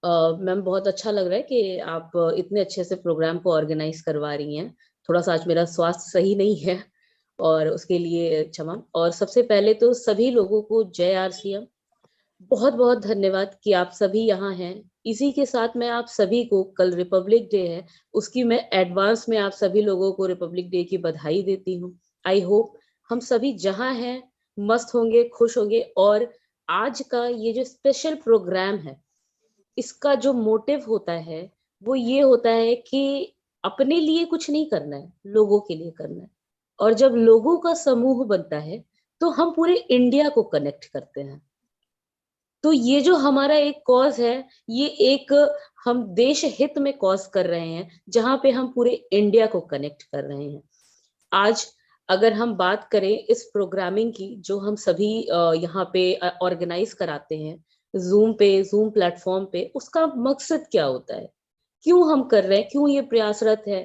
Ma'am बहुत अच्छा लग रहा है कि आप इतने अच्छे से प्रोग्राम को ऑर्गेनाइज करवा रही हैं। थोड़ा सा आज मेरा स्वास्थ्य सही नहीं है और उसके लिए क्षमा। और सबसे पहले तो सभी लोगों को जय आरसीएम। बहुत बहुत धन्यवाद कि आप सभी यहाँ हैं। इसी के साथ मैं आप सभी को, कल रिपब्लिक डे है, उसकी मैं एडवांस में आप सभी लोगों को रिपब्लिक डे की बधाई देती हूँ। आई होप हम सभी जहाँ हैं मस्त होंगे, खुश होंगे। और आज का ये जो स्पेशल प्रोग्राम है, इसका जो मोटिव होता है वो ये होता है कि अपने लिए कुछ नहीं करना है, लोगों के लिए करना है। और जब लोगों का समूह बनता है तो हम पूरे इंडिया को कनेक्ट करते हैं। तो ये जो हमारा एक कॉज है, ये एक हम देश हित में कॉज कर रहे हैं, जहां पे हम पूरे इंडिया को कनेक्ट कर रहे हैं। आज अगर हम बात करें इस प्रोग्रामिंग की जो हम सभी यहाँ पे ऑर्गेनाइज कराते हैं, जूम प्लेटफॉर्म पे, उसका मकसद क्या होता है, क्यों हम कर रहे हैं, क्यों ये प्रयासरत है।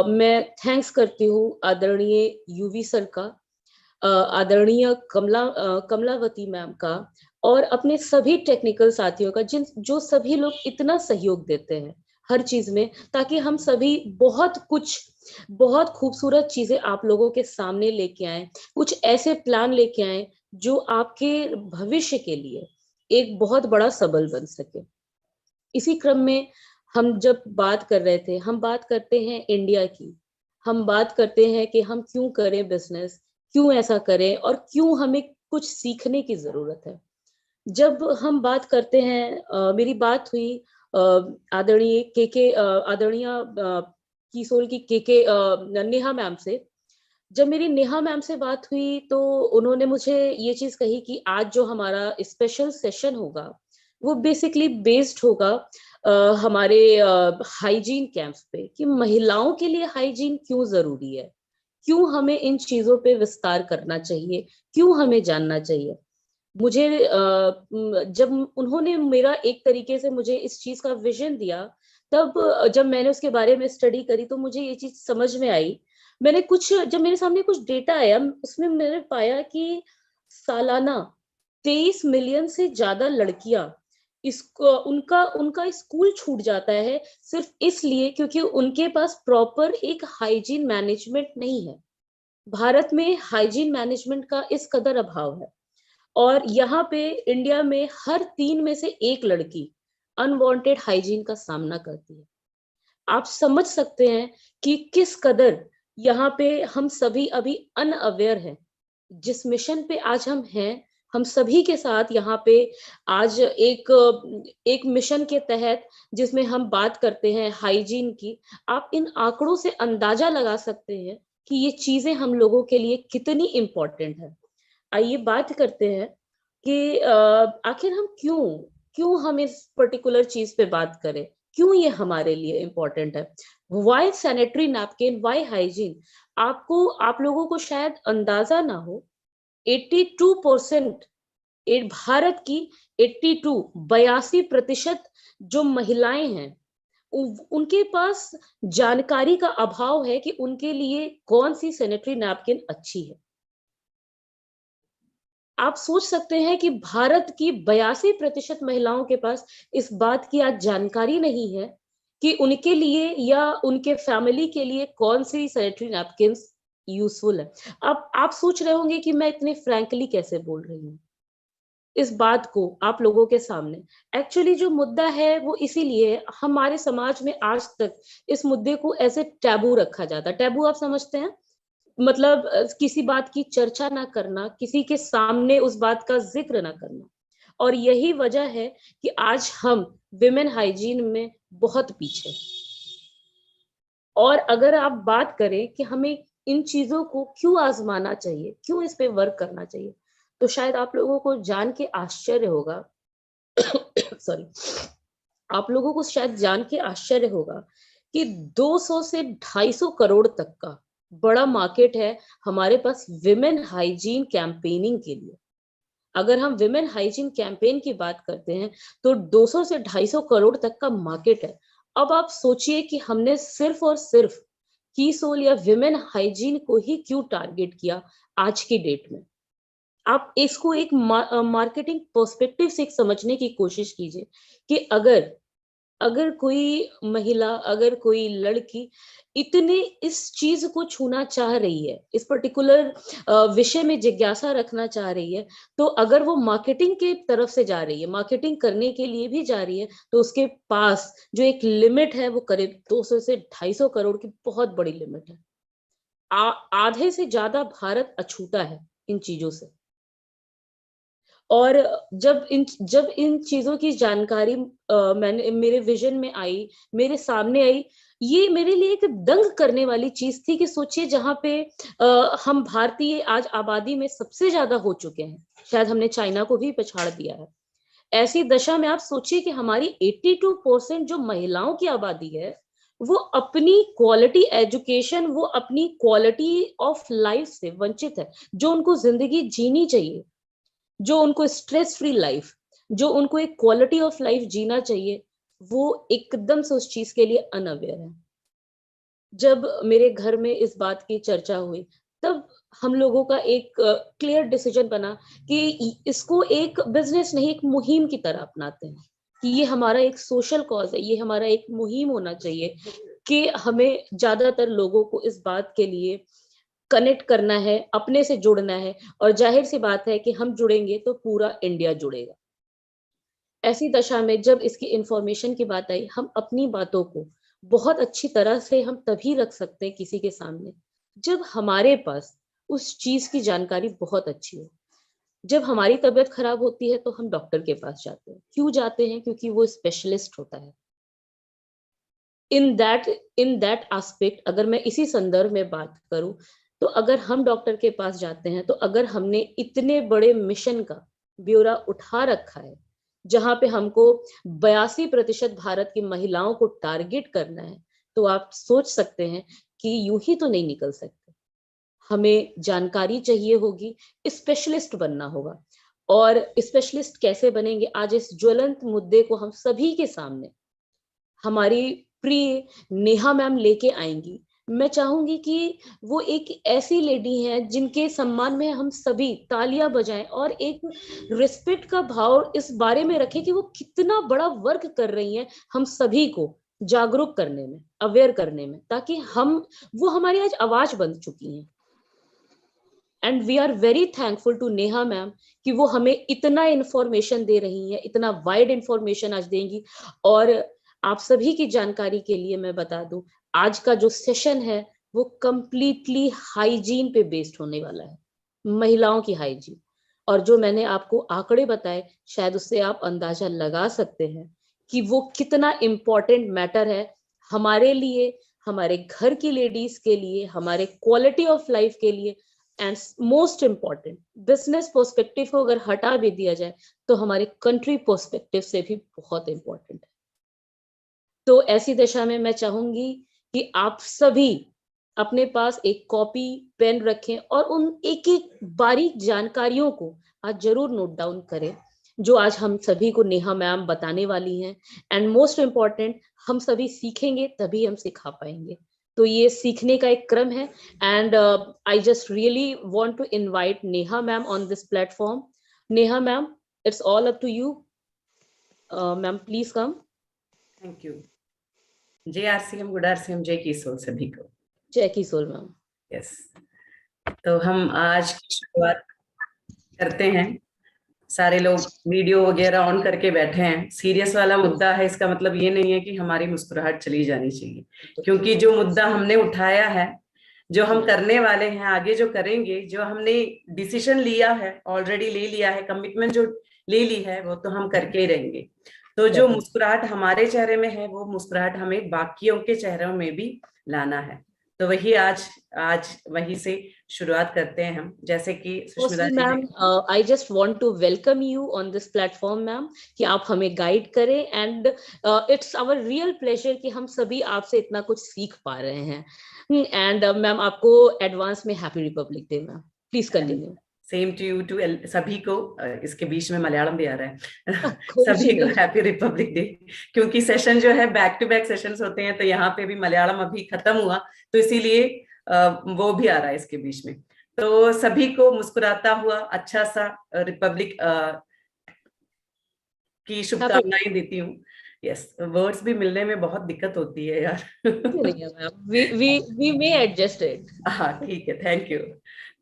मैं थैंक्स करती हूँ आदरणीय यूवी सर का, आदरणीय कमलावती मैम का, और अपने सभी टेक्निकल साथियों का, जिन जो सभी लोग इतना सहयोग देते हैं हर चीज में, ताकि हम सभी बहुत खूबसूरत चीजें आप लोगों के सामने लेके आए, कुछ ऐसे प्लान लेके आए जो आपके भविष्य के लिए एक बहुत बड़ा सबल बन सके। इसी क्रम में हम जब बात कर रहे थे, हम बात करते हैं इंडिया की, हम बात करते हैं कि हम क्यों करें बिजनेस, क्यों ऐसा करें, और क्यों हमें कुछ सीखने की जरूरत है। जब हम बात करते हैं, मेरी बात हुई आदरणीय किशोर की नेहा मैम से। जब मेरी नेहा मैम से बात हुई तो उन्होंने मुझे ये चीज कही कि आज जो हमारा स्पेशल सेशन होगा वो बेसिकली बेस्ड होगा हमारे हाइजीन कैंप्स पे, कि महिलाओं के लिए हाइजीन क्यों जरूरी है, क्यों हमें इन चीजों पे विस्तार करना चाहिए, क्यों हमें जानना चाहिए। मुझे जब उन्होंने मेरा एक तरीके से मुझे इस चीज का विजन दिया, तब जब मैंने उसके बारे में स्टडी करी तो मुझे ये चीज समझ में आई। जब मेरे सामने कुछ डेटा आया, उसमें मैंने पाया कि सालाना 23 मिलियन से ज्यादा लड़कियां, इसको उनका उनका स्कूल छूट जाता है, सिर्फ इसलिए क्योंकि उनके पास प्रॉपर एक हाइजीन मैनेजमेंट नहीं है। भारत में हाइजीन मैनेजमेंट का इस कदर अभाव है। और यहाँ पे इंडिया में हर 3 में से 1 लड़की अनवांटेड हाइजीन का सामना करती है। आप समझ सकते हैं कि किस कदर यहाँ पे हम सभी अभी अनअवेयर हैं। जिस मिशन पे आज हम हैं, हम सभी के साथ यहाँ पे आज एक एक मिशन के तहत, जिसमें हम बात करते हैं हाइजीन की, आप इन आंकड़ों से अंदाजा लगा सकते हैं कि ये चीजें हम लोगों के लिए कितनी इंपॉर्टेंट है। आइए बात करते हैं कि आखिर हम क्यों क्यों हम इस पर्टिकुलर चीज पे बात करें, क्यों ये हमारे लिए इम्पोर्टेंट है। Why sanitary napkin, why hygiene. आप लोगों को शायद अंदाजा ना हो, 82% भारत की 82 82% जो महिलाएं हैं, उनके पास जानकारी का अभाव है कि उनके लिए कौन सी सैनिटरी नैपकिन अच्छी है। आप सोच सकते हैं कि भारत की 82% महिलाओं के पास इस बात की आज जानकारी नहीं है कि उनके लिए या उनके फैमिली के लिए कौन सी सैनिटरी नैपकिंस यूजफुल है। अब आप सोच रहे होंगे कि मैं इतने फ्रैंकली कैसे बोल रही हूँ इस बात को आप लोगों के सामने। एक्चुअली जो मुद्दा है वो इसीलिए हमारे समाज में आज तक इस मुद्दे को ऐसे टैबू रखा जाता है। टैबू आप समझते हैं, मतलब किसी बात की चर्चा ना करना, किसी के सामने उस बात का जिक्र ना करना। और यही वजह है कि आज हम विमेन हाइजीन में बहुत पीछे। और अगर आप बात करें कि हमें इन चीजों को क्यों आजमाना चाहिए, क्यों इस पे वर्क करना चाहिए, तो शायद आप लोगों को जान के आश्चर्य होगा सॉरी, आप लोगों को शायद जान के आश्चर्य होगा कि 200 से 250 करोड़ तक का बड़ा मार्केट है हमारे पास विमेन हाइजीन कैंपेनिंग के लिए। अगर हम विमेन हाइजीन कैंपेन की बात करते हैं तो 200 से 250 करोड़ तक का मार्केट है। अब आप सोचिए कि हमने सिर्फ और सिर्फ की सोल या विमेन हाइजीन को ही क्यों टारगेट किया आज की डेट में। आप इसको एक मार्केटिंग पर्सपेक्टिव से समझने की कोशिश कीजिए कि अगर अगर कोई महिला, अगर कोई लड़की इतने इस चीज को छूना चाह रही है, इस पर्टिकुलर विषय में जिज्ञासा रखना चाह रही है, तो अगर वो मार्केटिंग के तरफ से जा रही है, मार्केटिंग करने के लिए भी जा रही है, तो उसके पास जो एक लिमिट है वो करीब 200 से 250 करोड़ की बहुत बड़ी लिमिट है। आधे से ज्यादा भारत अछूता है इन चीजों से। और जब इन चीजों की जानकारी मैंने मेरे विजन में आई, मेरे सामने आई, ये मेरे लिए एक दंग करने वाली चीज थी कि सोचिए जहां पे हम भारतीय आज आबादी में सबसे ज्यादा हो चुके हैं, शायद हमने चाइना को भी पछाड़ दिया है। ऐसी दशा में आप सोचिए कि हमारी 82% जो महिलाओं की आबादी है, वो अपनी क्वालिटी एजुकेशन, वो अपनी क्वालिटी ऑफ लाइफ से वंचित है। जो उनको जिंदगी जीनी चाहिए, जो उनको स्ट्रेस फ्री लाइफ, जो उनको एक क्वालिटी ऑफ लाइफ जीना चाहिए, वो एकदम से उस चीज के लिए अनअवेयर है। जब मेरे घर में इस बात की चर्चा हुई, तब हम लोगों का एक क्लियर डिसीजन बना कि इसको एक बिजनेस नहीं, एक मुहिम की तरह अपनाते हैं कि ये हमारा एक सोशल कॉज है, ये हमारा एक मुहिम होना चाहिए कि हमें ज्यादातर लोगों को इस बात के लिए कनेक्ट करना है, अपने से जुड़ना है, और जाहिर सी बात है कि हम जुड़ेंगे तो पूरा इंडिया जुड़ेगा। ऐसी दशा में जब इसकी इंफॉर्मेशन की बात आई, हम अपनी बातों को बहुत अच्छी तरह से हम तभी रख सकते हैं किसी के सामने जब हमारे पास उस चीज की जानकारी बहुत अच्छी हो। जब हमारी तबीयत खराब होती है तो हम डॉक्टर के पास जाते हैं। क्यों जाते हैं? क्योंकि वो स्पेशलिस्ट होता है। इन दैट एस्पेक्ट, अगर मैं इसी संदर्भ में बात करूं, तो अगर हम डॉक्टर के पास जाते हैं, तो अगर हमने इतने बड़े मिशन का ब्यौरा उठा रखा है, जहां पे हमको 82% भारत की महिलाओं को टारगेट करना है, तो आप सोच सकते हैं कि यूं ही तो नहीं निकल सकते। हमें जानकारी चाहिए होगी, स्पेशलिस्ट बनना होगा। और स्पेशलिस्ट कैसे बनेंगे? आज इस ज्वलंत मुद्दे को हम सभी के सामने हमारी प्रिय नेहा मैम लेके आएंगी। मैं चाहूंगी कि वो एक ऐसी लेडी हैं जिनके सम्मान में हम सभी तालियां बजाएं और एक रिस्पेक्ट का भाव इस बारे में रखें कि वो कितना बड़ा वर्क कर रही हैं हम सभी को जागरूक करने में, अवेयर करने में, ताकि हम वो हमारी आज आवाज बन चुकी हैं। And we are very thankful to Neha ma'am कि वो हमें इतना इंफॉर्मेशन दे रही हैं, इतना वाइड इंफॉर्मेशन आज देंगी। और आप सभी की जानकारी के लिए मैं बता दूं, आज का जो सेशन है वो कंप्लीटली हाइजीन पे बेस्ड होने वाला है, महिलाओं की हाइजीन। और जो मैंने आपको आंकड़े बताए, शायद उससे आप अंदाजा लगा सकते हैं कि वो कितना इम्पोर्टेंट मैटर है हमारे लिए, हमारे घर की लेडीज के लिए, हमारे क्वालिटी ऑफ लाइफ के लिए। And most important, business perspective को अगर हटा भी दिया जाए तो हमारे कंट्री पर्सपेक्टिव से भी बहुत इम्पोर्टेंट है। तो ऐसी दशा में मैं चाहूंगी कि आप सभी अपने पास एक कॉपी पेन रखें और उन एक एक बारीक जानकारियों को आज जरूर नोट डाउन करें, जो आज हम सभी को नेहा मैम बताने वाली हैं। एंड मोस्ट इम्पॉर्टेंट, हम सभी सीखेंगे तभी हम सिखा पाएंगे। तो ये सीखने का एक क्रम है। And I just really want to invite Neha ma'am on this platform. Neha ma'am, it's all up to you. Ma'am please come. Thank you. जय आरसीएम, गुड आरसीएम, जय किशोर सभी को। जय किशोर मैम। यस, तो हम आज की शुरुआत करते हैं। सारे लोग वीडियो वगैरह ऑन करके बैठे हैं। सीरियस वाला मुद्दा है, इसका मतलब ये नहीं है कि हमारी मुस्कुराहट चली जानी चाहिए, क्योंकि जो मुद्दा हमने उठाया है, जो हम करने वाले हैं, आगे जो करेंगे, जो हमने डिसीजन लिया है, ऑलरेडी ले लिया है, कमिटमेंट जो ले ली है, वो तो हम करके ही रहेंगे। तो जो मुस्कुराहट हमारे चेहरे में है, वो मुस्कुराहट हमें बाकियों के चेहरों में भी लाना है। तो वही आज वही से शुरुआत करते हैं हम। जैसे कि Sushmita ji, ma'am, I just want to welcome you on this platform ma'am, कि आप हमें गाइड करें। And it's our real pleasure कि हम सभी आपसे इतना कुछ सीख पा रहे हैं। एंड मैम, आपको एडवांस में happy republic day ma'am. Please continue. Same to you, to सभी को। इसके बीच में मलयालम भी आ रहा है सभी को हैप्पी रिपब्लिक डे। क्योंकि सेशन जो है बैक टू बैक सेशंस होते हैं, तो यहाँ पे भी मलयालम अभी खत्म हुआ, तो इसीलिए वो भी आ रहा है इसके बीच में। तो सभी को मुस्कुराता हुआ अच्छा सा रिपब्लिक की शुभकामनाएं देती हूँ। यस, वर्ड्स भी मिलने में बहुत दिक्कत होती है यार। नहीं है ma'am, we may adjust it. हाँ ठीक है, थैंक यू।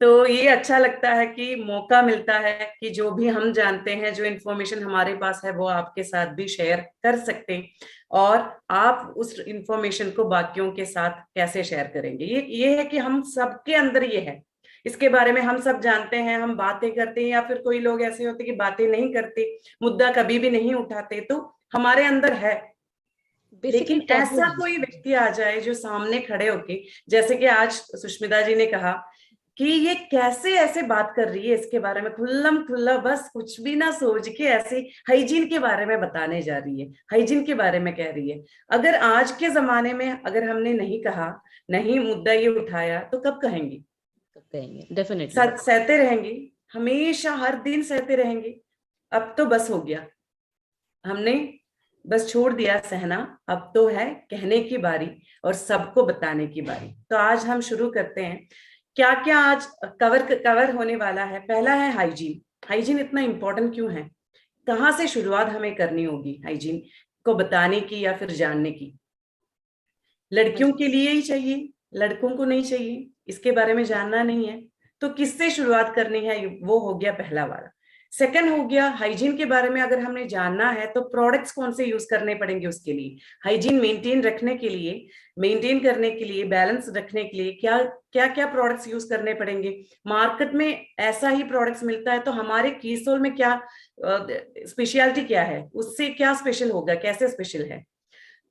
तो ये अच्छा लगता है कि मौका मिलता है कि जो भी हम जानते हैं, जो इन्फॉर्मेशन हमारे पास है, वो आपके साथ भी शेयर कर सकते हैं, और आप उस इंफॉर्मेशन को बाकियों के साथ कैसे शेयर करेंगे। ये है कि हम सबके अंदर ये है, इसके बारे में हम सब जानते हैं, हम बातें करते हैं, या फिर कोई लोग ऐसे होते कि बातें नहीं करते, मुद्दा कभी भी नहीं उठाते, तो हमारे अंदर है। बेसिकली लेकिन टैबू ऐसा है। कोई व्यक्ति आ जाए जो सामने खड़े होके, जैसे कि आज सुष्मिता जी ने कहा कि ये कैसे ऐसे बात कर रही है इसके बारे में खुल्लम खुल्ला, बस कुछ भी ना सोच के ऐसे हाइजीन के बारे में बताने जा रही है, हाइजीन के बारे में कह रही है। अगर आज के जमाने में अगर हमने नहीं कहा, नहीं मुद्दा ये उठाया, तो कब कहेंगे? कहेंगे डेफिनेटली। सहते रहेंगे, हमेशा हर दिन सहते रहेंगे। अब तो बस हो गया, हमने बस छोड़ दिया सहना, अब तो है कहने की बारी और सबको बताने की बारी। तो आज हम शुरू करते हैं। क्या क्या आज कवर होने वाला है? पहला है हाइजीन। हाइजीन इतना इंपॉर्टेंट क्यों है? कहाँ से शुरुआत हमें करनी होगी हाइजीन को बताने की या फिर जानने की? लड़कियों के लिए ही चाहिए, लड़कों को नहीं चाहिए, इसके बारे में जानना नहीं है, तो किससे शुरुआत करनी है? वो हो गया पहला वाला। सेकंड हो गया हाइजीन के बारे में अगर हमने जानना है तो प्रोडक्ट्स कौन से यूज करने पड़ेंगे उसके लिए, हाइजीन मेंटेन रखने के लिए, मेंटेन करने के लिए, बैलेंस रखने के लिए क्या क्या क्या प्रोडक्ट्स यूज करने पड़ेंगे। मार्केट में ऐसा ही प्रोडक्ट्स मिलता है, तो हमारे कीसोल में क्या स्पेशलिटी क्या है, उससे क्या स्पेशल होगा, कैसे स्पेशल है।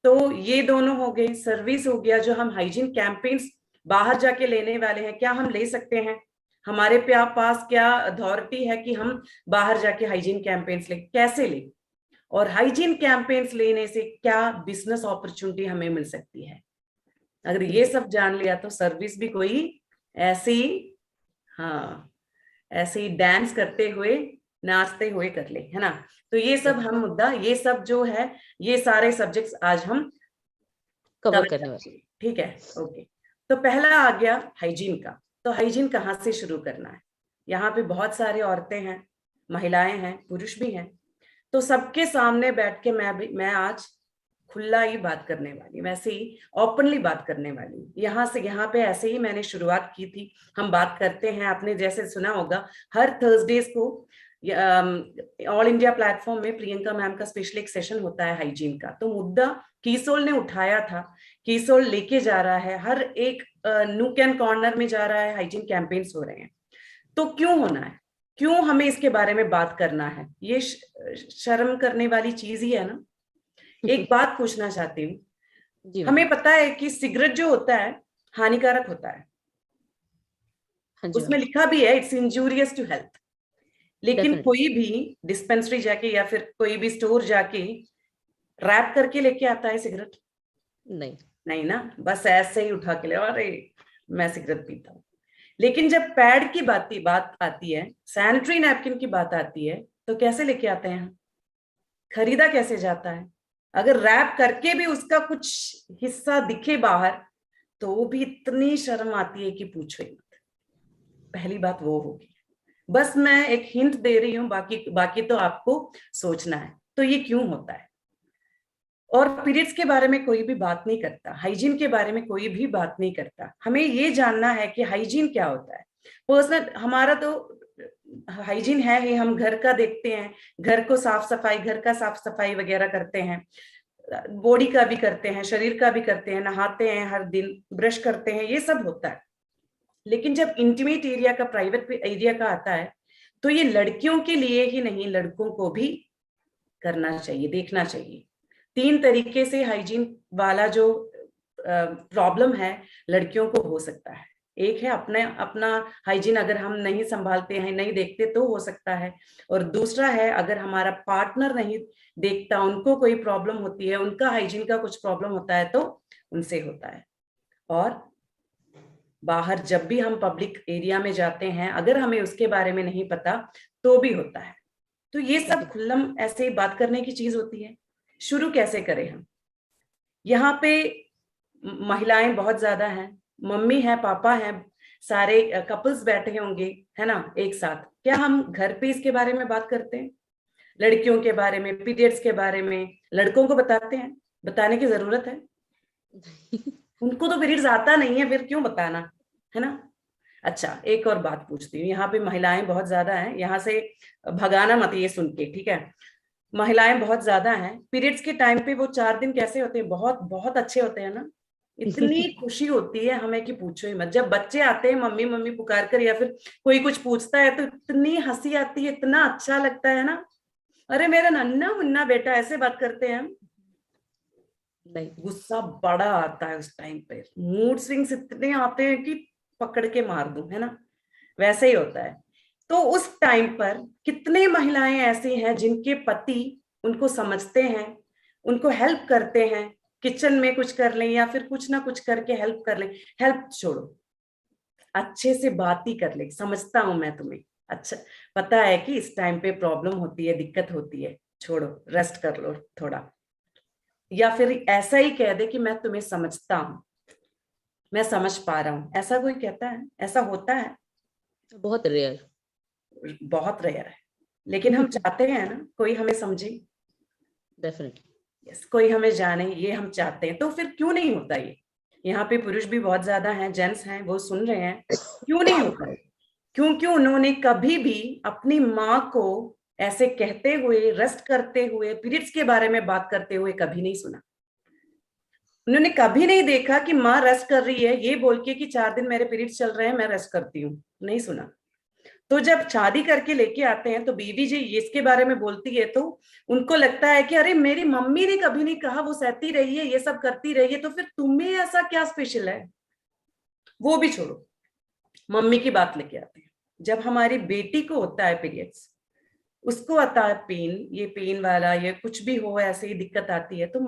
तो ये दोनों हो गए। सर्विस हो गया, जो हम हाइजीन कैंपेन्स बाहर जाके लेने वाले हैं, क्या हम ले सकते हैं? हमारे पास क्या अथॉरिटी है कि हम बाहर जाके हाइजीन कैंपेन्स ले, कैसे ले? और हाइजीन कैंपेन्स लेने से क्या बिजनेस अपॉर्चुनिटी हमें मिल सकती है? अगर ये सब जान लिया तो सर्विस भी कोई ऐसी, हाँ, ऐसे ही डांस करते हुए, नाचते हुए कर ले, है ना। तो ये सब हम मुद्दा, ये सब जो है, ये सारे सब्जेक्ट्स आज हम कवर कवर करने वाले। करेंगे, ठीक है। ओके, तो पहला आ गया हाइजीन का। तो हाइजीन कहाँ से शुरू करना है? यहाँ पे बहुत सारे औरतें हैं, महिलाएं हैं, पुरुष भी हैं, तो सबके सामने बैठ के मैं आज खुला ही बात करने वाली, वैसे ही ओपनली बात करने वाली। यहाँ से यहाँ पे ऐसे ही मैंने शुरुआत की थी। हम बात करते हैं, आपने जैसे सुना होगा, हर थर्सडेज को ऑल इंडिया प्लेटफॉर्म में प्रियंका मैम का स्पेशल एक सेशन होता है हाइजीन का। तो मुद्दा कीसोल ने उठाया था, कीसोल लेके जा रहा है, हर एक नूक एंड कॉर्नर में जा रहा है, हाइजीन कैंपेन्स हो रहे हैं। तो क्यों होना है, क्यों हमें इसके बारे में बात करना है? ये शर्म करने वाली चीज ही है ना। एक बात पूछना चाहती हूँ, जी मैम। हमें पता है कि सिगरेट जो होता है हानिकारक होता है, हाँ जी उसमें मैम। लिखा भी है इट्स इंजूरियस टू हेल्थ, लेकिन डेफिनेटली। कोई भी डिस्पेंसरी जाके या फिर कोई भी स्टोर जाके रैप करके लेके आता है सिगरेट? नहीं। नहीं ना, बस ऐसे ही उठा के ले, अरे मैं सिगरेट पीता हूँ। लेकिन जब पैड की बात आती है, सैनिटरी नैपकिन की बात आती है, तो कैसे लेके आते हैं? खरीदा कैसे जाता है? अगर रैप करके भी उसका कुछ हिस्सा दिखे बाहर, तो भी इतनी शर्म आती है कि पूछो ही मत। पहली बात वो होगी। बस मैं एक हिंट दे रही हूँ, बाकी बाकी तो आपको सोचना है। तो ये क्यों होता है? और पीरियड्स के बारे में कोई भी बात नहीं करता, हाइजीन के बारे में कोई भी बात नहीं करता। हमें ये जानना है कि हाइजीन क्या होता है। पर्सनल हमारा तो हाइजीन है ही, हम घर का देखते हैं, घर को साफ सफाई, घर का साफ सफाई वगैरह करते हैं, बॉडी का भी करते हैं, शरीर का भी करते हैं, नहाते हैं हर दिन, ब्रश करते हैं, ये सब होता है। लेकिन जब इंटीमेट एरिया का, प्राइवेट एरिया का आता है, तो ये लड़कियों के लिए ही नहीं, लड़कों को भी करना चाहिए, देखना चाहिए। 3 तरीके से हाइजीन वाला जो प्रॉब्लम है लड़कियों को हो सकता है। एक है अपने अपना हाइजीन अगर हम नहीं संभालते हैं, नहीं देखते, तो हो सकता है। और दूसरा है अगर हमारा पार्टनर नहीं देखता, उनको कोई प्रॉब्लम होती है, उनका हाइजीन का कुछ प्रॉब्लम होता है, तो उनसे होता है। और बाहर जब भी हम पब्लिक एरिया में जाते हैं, अगर हमें उसके बारे में नहीं पता, तो भी होता है। तो ये सब खुल्लम ऐसे बात करने की चीज होती है। शुरू कैसे करें हम? यहाँ पे महिलाएं बहुत ज्यादा हैं, मम्मी है, पापा है, सारे कपल्स बैठे होंगे, है ना, एक साथ, क्या हम घर पे इसके बारे में बात करते हैं? लड़कियों के बारे में, पीरियड्स के बारे में लड़कों को बताते हैं? बताने की जरूरत है? उनको तो पीरियड्स आता नहीं है, फिर क्यों बताना, है ना। अच्छा, एक और बात पूछती हूँ, यहाँ पे महिलाएं बहुत ज्यादा हैं, यहाँ से भगाना मत ये सुन के, ठीक है। महिलाएं बहुत ज्यादा हैं, पीरियड्स के टाइम पे वो 4 दिन कैसे होते हैं, बहुत बहुत अच्छे होते हैं ना। इतनी खुशी होती है हमें कि पूछो ही मत। जब बच्चे आते हैं मम्मी मम्मी पुकार कर, या फिर कोई कुछ पूछता है, तो इतनी हंसी आती है, इतना अच्छा लगता है ना। अरे मेरा नन्ना मुन्ना बेटा, ऐसे बात करते हैं हम। नहीं, गुस्सा बड़ा आता है उस टाइम पे, मूड स्विंग्स इतने आते हैं कि पकड़ के मार दूं, है ना, वैसे ही होता है। तो उस टाइम पर कितने महिलाएं ऐसी हैं जिनके पति उनको समझते हैं, उनको हेल्प करते हैं, किचन में कुछ कर लें या फिर कुछ ना कुछ करके हेल्प कर लें। हेल्प छोड़ो, अच्छे से बात ही कर ले, समझता हूं मैं तुम्हें, अच्छा पता है कि इस टाइम पे प्रॉब्लम होती है, दिक्कत होती है, छोड़ो, रेस्ट कर लो थोड़ा। या फिर ऐसा ही कह दे कि मैं तुम्हें समझता हूं, मैं समझ पा रहा हूं। ऐसा कोई कहता है? ऐसा होता है? बहुत रेयर। बहुत रेयर है। लेकिन हम चाहते हैं ना कोई हमें समझे, डेफिनेटली। यस, कोई हमें जाने, ये हम चाहते हैं। तो फिर क्यों नहीं होता ये? यहाँ पे पुरुष भी बहुत ज्यादा हैं, जेंट्स हैं, वो सुन रहे हैं, क्यों नहीं होता है? क्योंकि उन्होंने कभी भी अपनी माँ को ऐसे कहते हुए, रेस्ट करते हुए, पीरियड्स के बारे में बात करते हुए कभी नहीं सुना। उन्होंने कभी नहीं देखा कि माँ रेस्ट कर रही है ये बोल के कि 4 दिन मेरे पीरियड्स चल रहे हैं, मैं रेस्ट करती हूँ, नहीं सुना। तो जब शादी करके लेके आते हैं तो बीवी जी ये इसके बारे में बोलती है, तो उनको लगता है कि अरे मेरी मम्मी ने कभी नहीं कहा, वो सहती रही है, ये सब करती रही है, तो फिर तुम्हें ऐसा क्या स्पेशल है? वो भी छोड़ो, मम्मी की बात लेके आते हैं। जब हमारी बेटी को होता है पीरियड्स, उसको आता है पेन, ये पेन वाला, ये कुछ भी हो, ऐसे ही दिक्कत आती है, तो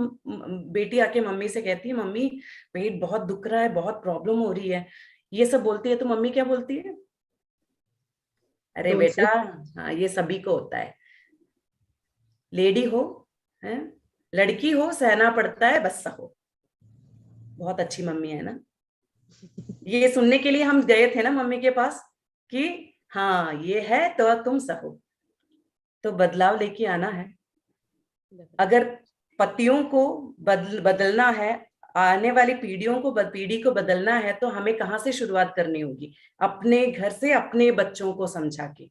बेटी आके मम्मी से कहती है, मम्मी पेट बहुत दुख रहा है, बहुत प्रॉब्लम हो रही है, ये सब बोलती है। तो मम्मी क्या बोलती है? अरे डोंट से। बेटा, हाँ ये सभी को होता है, लेडी हो, है, लड़की हो, सहना पड़ता है, बस सहो। बहुत अच्छी मम्मी है ना। ये सुनने के लिए हम गए थे ना मम्मी के पास कि हाँ ये है तो तुम सहो। तो बदलाव लेके आना है। अगर पतियों को बदलना है, आने वाली पीढ़ियों को पीढ़ी को बदलना है, तो हमें कहाँ से शुरुआत करनी होगी? अपने घर से, अपने बच्चों को समझा के।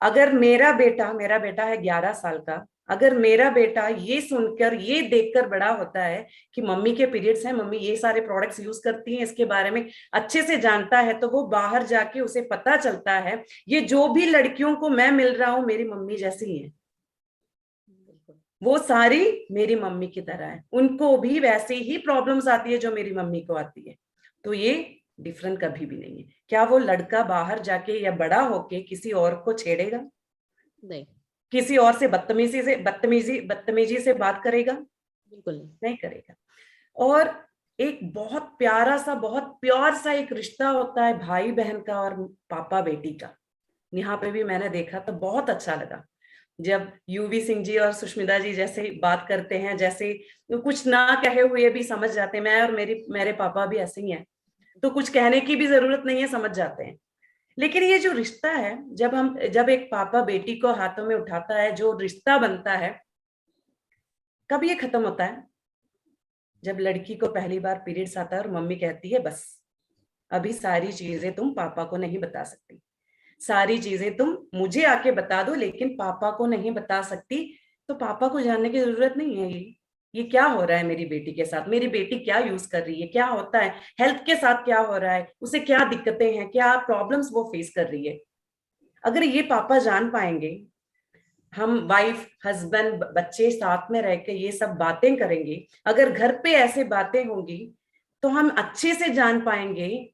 अगर मेरा बेटा है 11 साल का, अगर मेरा बेटा ये सुनकर, ये देखकर बड़ा होता है कि मम्मी के पीरियड्स हैं, मम्मी ये सारे प्रोडक्ट्स यूज करती हैं, इसके बारे में अच्छे से जानता है, तो वो बाहर जाके उसे पता चलता है ये जो भी लड़कियों को मैं मिल रहा हूं मेरी मम्मी जैसी ही है, वो सारी मेरी मम्मी की तरह है, उनको भी वैसे ही प्रॉब्लम्स आती है जो मेरी मम्मी को आती है। तो ये डिफरेंट कभी भी नहीं है। क्या वो लड़का बाहर जाके या बड़ा होके किसी और को छेड़ेगा? नहीं, किसी और से बदतमीजी से बात करेगा? बिल्कुल नहीं। नहीं करेगा। और एक बहुत प्यारा सा, बहुत प्योर सा एक रिश्ता होता है भाई बहन का और पापा बेटी का। यहाँ पे भी मैंने देखा तो बहुत अच्छा लगा जब यूवी सिंह जी और सुष्मिता जी जैसे बात करते हैं, जैसे कुछ ना कहे हुए भी समझ जाते हैं। मैं और मेरे पापा भी ऐसे ही हैं, तो कुछ कहने की भी जरूरत नहीं है, समझ जाते हैं। लेकिन ये जो रिश्ता है, जब एक पापा बेटी को हाथों में उठाता है, जो रिश्ता बनता है, कब ये खत्म होता है? जब लड़की को पहली बार पीरियड्स आता है और मम्मी कहती है बस अभी सारी चीजें तुम पापा को नहीं बता सकती, सारी चीजें तुम मुझे आके बता दो, लेकिन पापा को नहीं बता सकती। तो पापा को जानने की जरूरत नहीं है। ये क्या हो रहा है मेरी बेटी के साथ, मेरी बेटी क्या यूज कर रही है, क्या होता है हेल्थ के साथ, क्या हो रहा है, उसे क्या दिक्कतें हैं, क्या प्रॉब्लम्स वो फेस कर रही है। अगर ये पापा जान पाएंगे, हम वाइफ हस्बैंड बच्चे साथ में रह के ये सब बातें करेंगे, अगर घर पे ऐसे बातें होंगी, तो हम अच्छे से जान पाएंगे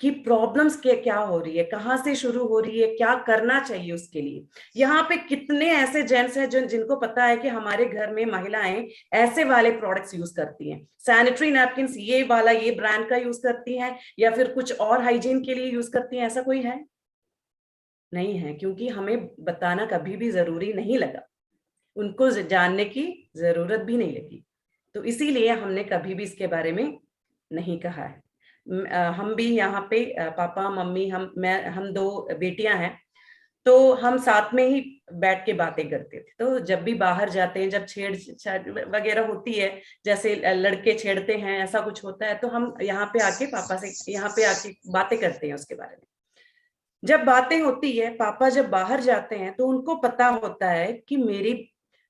कि प्रॉब्लम्स के क्या हो रही है, कहाँ से शुरू हो रही है, क्या करना चाहिए उसके लिए। यहाँ पे कितने ऐसे जेंट्स हैं जिनको पता है कि हमारे घर में महिलाएं ऐसे वाले प्रोडक्ट्स यूज करती हैं, सैनिटरी नैपकिन ये वाला, ये ब्रांड का यूज करती हैं, या फिर कुछ और हाइजीन के लिए यूज करती हैं। ऐसा कोई है? नहीं है, क्योंकि हमें बताना कभी भी जरूरी नहीं लगा, उनको जानने की जरूरत भी नहीं लगी, तो इसीलिए हमने कभी भी इसके बारे में नहीं कहा है। हम भी यहाँ पे पापा मम्मी हम 2 बेटियां हैं, तो हम साथ में ही बैठ के बातें करते थे। तो जब भी बाहर जाते हैं, जब छेड़छाड़ वगैरह होती है, जैसे लड़के छेड़ते हैं, ऐसा कुछ होता है, तो हम यहाँ पे आके पापा से यहाँ पे आके बातें करते हैं उसके बारे में। जब बातें होती है, पापा जब बाहर जाते हैं तो उनको पता होता है कि मेरी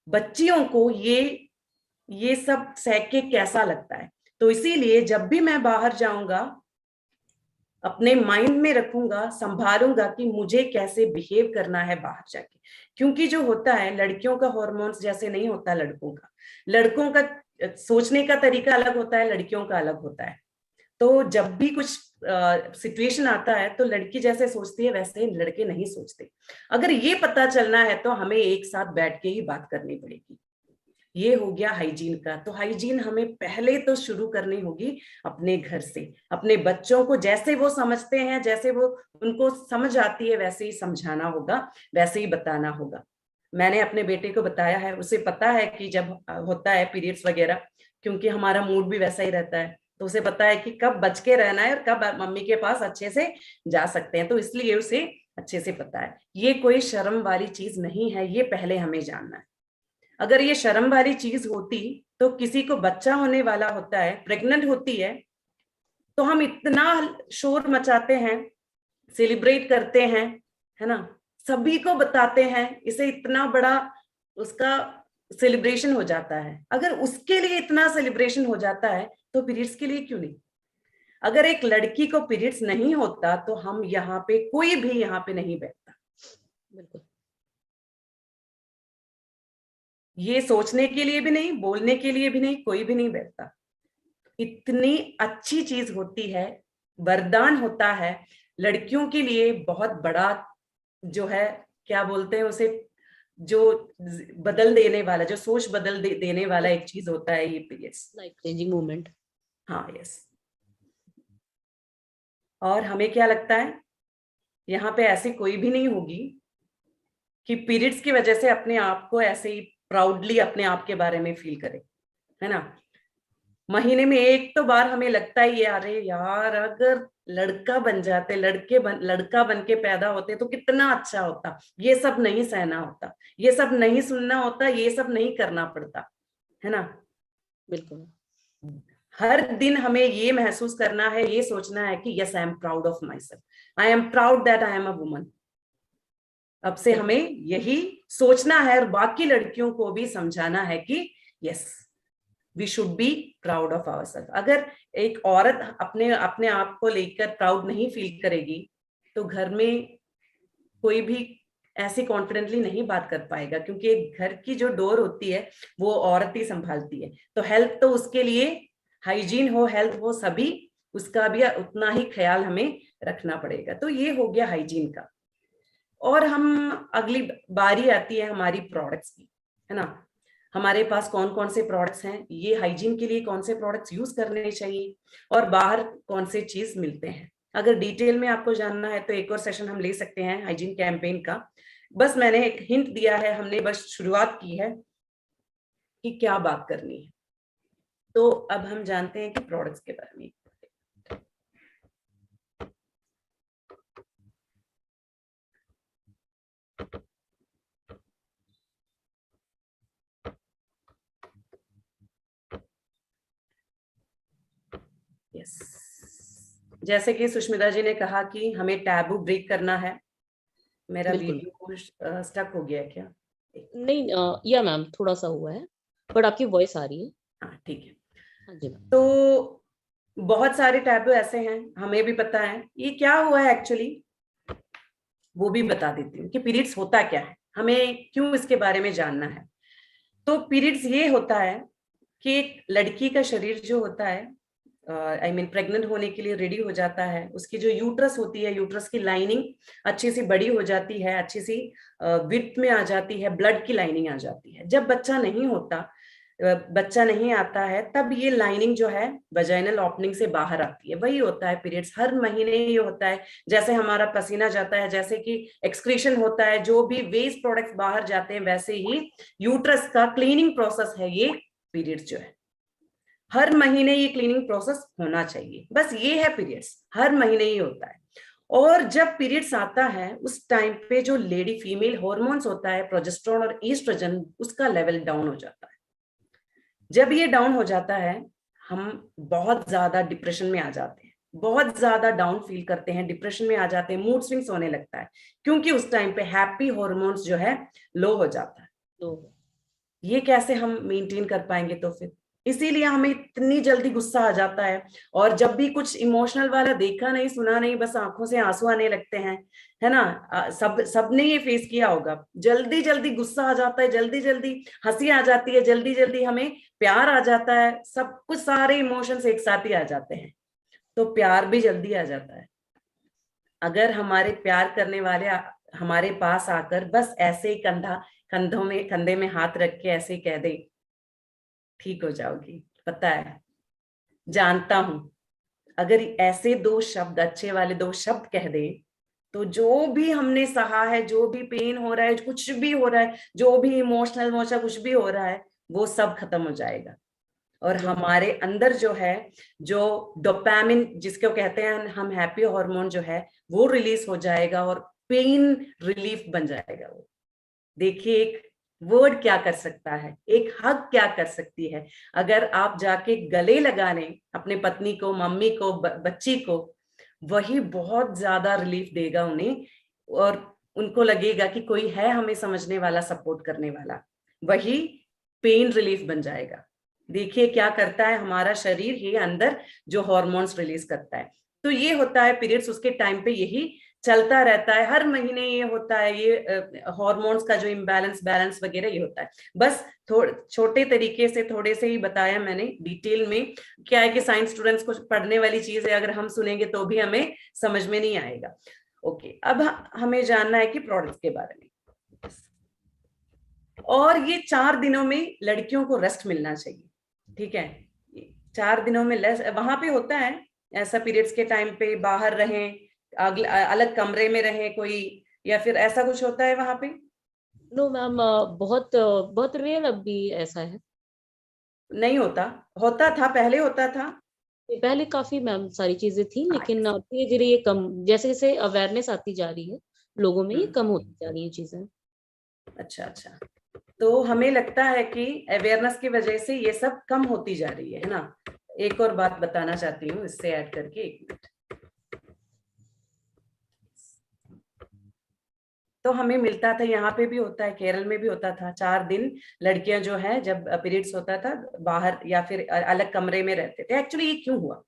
बच्चियों को ये सब सह के कैसा लगता है। तो इसीलिए जब भी मैं बाहर जाऊंगा, अपने माइंड में रखूंगा, संभालूंगा कि मुझे कैसे बिहेव करना है बाहर जाके। क्योंकि जो होता है, लड़कियों का हॉर्मोन्स जैसे नहीं होता लड़कों का। लड़कों का सोचने का तरीका अलग होता है, लड़कियों का अलग होता है। तो जब भी कुछ सिचुएशन आता है, तो लड़की जैसे सोचती है वैसे लड़के नहीं सोचते। अगर ये पता चलना है तो हमें एक साथ बैठ के ही बात करनी पड़ेगी। ये हो गया हाइजीन का। तो हाइजीन हमें पहले तो शुरू करनी होगी अपने घर से। अपने बच्चों को जैसे वो समझते हैं, जैसे वो उनको समझ आती है, वैसे ही समझाना होगा, वैसे ही बताना होगा। मैंने अपने बेटे को बताया है, उसे पता है कि जब होता है पीरियड्स वगैरह, क्योंकि हमारा मूड भी वैसा ही रहता है, तो उसे पता है कि कब बच के रहना है और कब मम्मी के पास अच्छे से जा सकते हैं। तो इसलिए उसे अच्छे से पता है। ये कोई शर्म वाली चीज नहीं है, ये पहले हमें जानना है। अगर ये शर्म वाली चीज होती, तो किसी को बच्चा होने वाला होता है, प्रेग्नेंट होती है, तो हम इतना शोर मचाते हैं, सेलिब्रेट करते हैं, है ना, सभी को बताते हैं, इसे इतना बड़ा उसका सेलिब्रेशन हो जाता है। अगर उसके लिए इतना सेलिब्रेशन हो जाता है, तो पीरियड्स के लिए क्यों नहीं? अगर एक लड़की को पीरियड्स नहीं होता, तो हम यहाँ पे कोई भी यहाँ पे नहीं बैठता। बिल्कुल। ये सोचने के लिए भी नहीं, बोलने के लिए भी नहीं, कोई भी नहीं बैठता। इतनी अच्छी चीज होती है, वरदान होता है लड़कियों के लिए, बहुत बड़ा जो है, क्या बोलते हैं उसे, जो बदल देने वाला, जो सोच बदल देने वाला एक चीज होता है ये पीरियड्स। Life changing moment. हाँ, यस। और हमें क्या लगता है, यहाँ पे ऐसी कोई भी नहीं होगी कि पीरियड्स की वजह से अपने आप को ऐसे ही प्राउडली अपने आप के बारे में फील करे, है ना। महीने में एक तो बार हमें लगता ही है, अरे यार अगर लड़का बन जाते, लड़का बन के पैदा होते तो कितना अच्छा होता। ये सब नहीं सहना होता, ये सब नहीं सुनना होता, ये सब नहीं करना पड़ता, है ना। बिल्कुल। हर दिन हमें ये महसूस करना है, ये सोचना है कि yes, I am proud of my self, I am proud that I am a woman. अब से हमें यही सोचना है, और बाकी लड़कियों को भी समझाना है कि yes, we should be proud of our self. अगर एक औरत अपने अपने आप को लेकर प्राउड नहीं फील करेगी, तो घर में कोई भी ऐसी कॉन्फिडेंटली नहीं बात कर पाएगा, क्योंकि एक घर की जो डोर होती है वो औरत ही संभालती है। तो हेल्थ तो उसके लिए, हाइजीन हो, हेल्थ हो, सभी उसका भी उतना ही ख्याल हमें रखना पड़ेगा। तो ये हो गया हाइजीन का। और हम अगली बारी आती है हमारी प्रोडक्ट्स की, है ना। हमारे पास कौन कौन से प्रोडक्ट्स हैं, ये हाइजीन के लिए कौन से प्रोडक्ट्स यूज करने चाहिए, और बाहर कौन से चीज मिलते हैं। अगर डिटेल में आपको जानना है तो एक और सेशन हम ले सकते हैं हाइजीन कैंपेन का। बस मैंने एक हिंट दिया है, हमने बस शुरुआत की है कि क्या बात करनी है। तो अब हम जानते हैं कि प्रोडक्ट्स के बारे में। यस, जैसे कि सुष्मिता जी ने कहा कि हमें टैबू ब्रेक करना है। मेरा वीडियो स्टक हो गया है क्या? नहीं, या मैम थोड़ा सा हुआ है, बट आपकी वॉइस आ रही है। हाँ, ठीक है। हाँ जी। तो बहुत सारे टैबू ऐसे हैं, हमें भी पता है ये क्या हुआ है एक्चुअली, वो भी बता देती हूँ कि पीरियड्स होता क्या है, हमें क्यों इसके बारे में जानना है। तो पीरियड्स ये होता है कि एक लड़की का शरीर जो होता है, आई मीन प्रेग्नेंट होने के लिए रेडी हो जाता है, उसकी जो यूट्रस होती है, यूट्रस की लाइनिंग अच्छी सी बड़ी हो जाती है, अच्छी सी विड्थ में आ जाती है, ब्लड की लाइनिंग आ जाती है। जब बच्चा नहीं होता, बच्चा नहीं आता है, तब ये लाइनिंग जो है वजाइनल ओपनिंग से बाहर आती है। वही होता है पीरियड्स, हर महीने ये होता है। जैसे हमारा पसीना जाता है, जैसे कि एक्सक्रीशन होता है, जो भी वेस्ट प्रोडक्ट्स बाहर जाते हैं, वैसे ही यूट्रस का क्लीनिंग प्रोसेस है ये पीरियड्स जो है। हर महीने ये क्लीनिंग प्रोसेस होना चाहिए। बस ये है पीरियड्स, हर महीने ही होता है। और जब पीरियड्स आता है उस टाइम पे जो लेडी फीमेल हॉर्मोन्स होता है, प्रोजेस्टेरोन और ईस्ट्रोजन, उसका लेवल डाउन हो जाता है। जब ये डाउन हो जाता है हम बहुत ज्यादा डिप्रेशन में आ जाते हैं, बहुत ज्यादा डाउन फील करते हैं, डिप्रेशन में आ जाते हैं, मूड स्विंग्स होने लगता है, क्योंकि उस टाइम पे हैप्पी हॉर्मोन्स जो है लो हो जाता है। तो ये कैसे हम मेंटेन कर पाएंगे? तो फिर इसीलिए हमें इतनी जल्दी गुस्सा आ जाता है, और जब भी कुछ इमोशनल वाला देखा नहीं सुना नहीं, बस आंखों से आंसू आने लगते हैं, है ना। सबने ये फेस किया होगा। जल्दी जल्दी गुस्सा आ जाता है, जल्दी जल्दी हंसी आ जाती है, जल्दी जल्दी हमें प्यार आ जाता है, सब कुछ सारे इमोशंस एक साथ ही आ जाते हैं, तो प्यार भी जल्दी आ जाता है। अगर हमारे प्यार करने वाले हमारे पास आकर बस ऐसे ही कंधे में हाथ रख के ऐसे ही कह दे, ठीक हो जाओगी, पता है, जानता हूं, अगर ऐसे दो शब्द, अच्छे वाले दो शब्द कह दे, तो जो भी हमने सहा है, जो भी पेन हो रहा है, कुछ भी हो रहा है, जो भी इमोशनल मोशा कुछ भी हो रहा है, वो सब खत्म हो जाएगा। और हमारे अंदर जो है, जो डोपामिन जिसको कहते हैं हम, हैप्पी हार्मोन जो है, वो रिलीज हो जाएगा और पेन रिलीफ बन जाएगा वो। देखिए एक वर्ड क्या कर सकता है, एक हग क्या कर सकती है। अगर आप जाके गले लगा लें अपने पत्नी को, मम्मी को, बच्ची को, वही बहुत ज्यादा रिलीफ देगा उन्हें, और उनको लगेगा कि कोई है हमें समझने वाला, सपोर्ट करने वाला। वही पेन रिलीफ बन जाएगा। देखिए क्या करता है हमारा शरीर ही अंदर, जो हॉर्मोन्स रिलीज करता है। तो ये होता है पीरियड्स, उसके टाइम पे यही चलता रहता है, हर महीने ये होता है, ये हॉर्मोन्स का जो इम्बैलेंस बैलेंस वगैरह ये होता है। बस थोड़े छोटे तरीके से, थोड़े से ही बताया मैंने, डिटेल में क्या है कि साइंस स्टूडेंट्स को पढ़ने वाली चीज है, अगर हम सुनेंगे तो भी हमें समझ में नहीं आएगा। ओके, अब हमें जानना है कि प्रोडक्ट्स के बारे में। और ये 4 दिनों में लड़कियों को रेस्ट मिलना चाहिए, ठीक है। 4 दिनों में लेस वहां पे होता है ऐसा, पीरियड्स के टाइम पे बाहर रहें, अलग कमरे में रहें कोई, या फिर ऐसा कुछ होता है वहां पे? नो मैम, बहुत बहुत रेयर अभी ऐसा है। नहीं होता? होता था पहले, होता था। पहले काफी मैम सारी चीजें थी, हाँ, लेकिन धीरे धीरे ये कम, जैसे जैसे अवेयरनेस आती जा रही है लोगों में, ये कम होती जा रही है चीजें। अच्छा अच्छा। तो हमें लगता है कि अवेयरनेस की वजह से ये सब कम होती जा रही है ना। एक और बात बताना चाहती हूँ इससे ऐड करके, 1 मिनट। तो हमें मिलता था, यहाँ पे भी होता है, केरल में भी होता था, 4 दिन लड़कियां जो है जब पीरियड्स होता था बाहर या फिर अलग कमरे में रहते थे। एक्चुअली ये क्यों हुआ?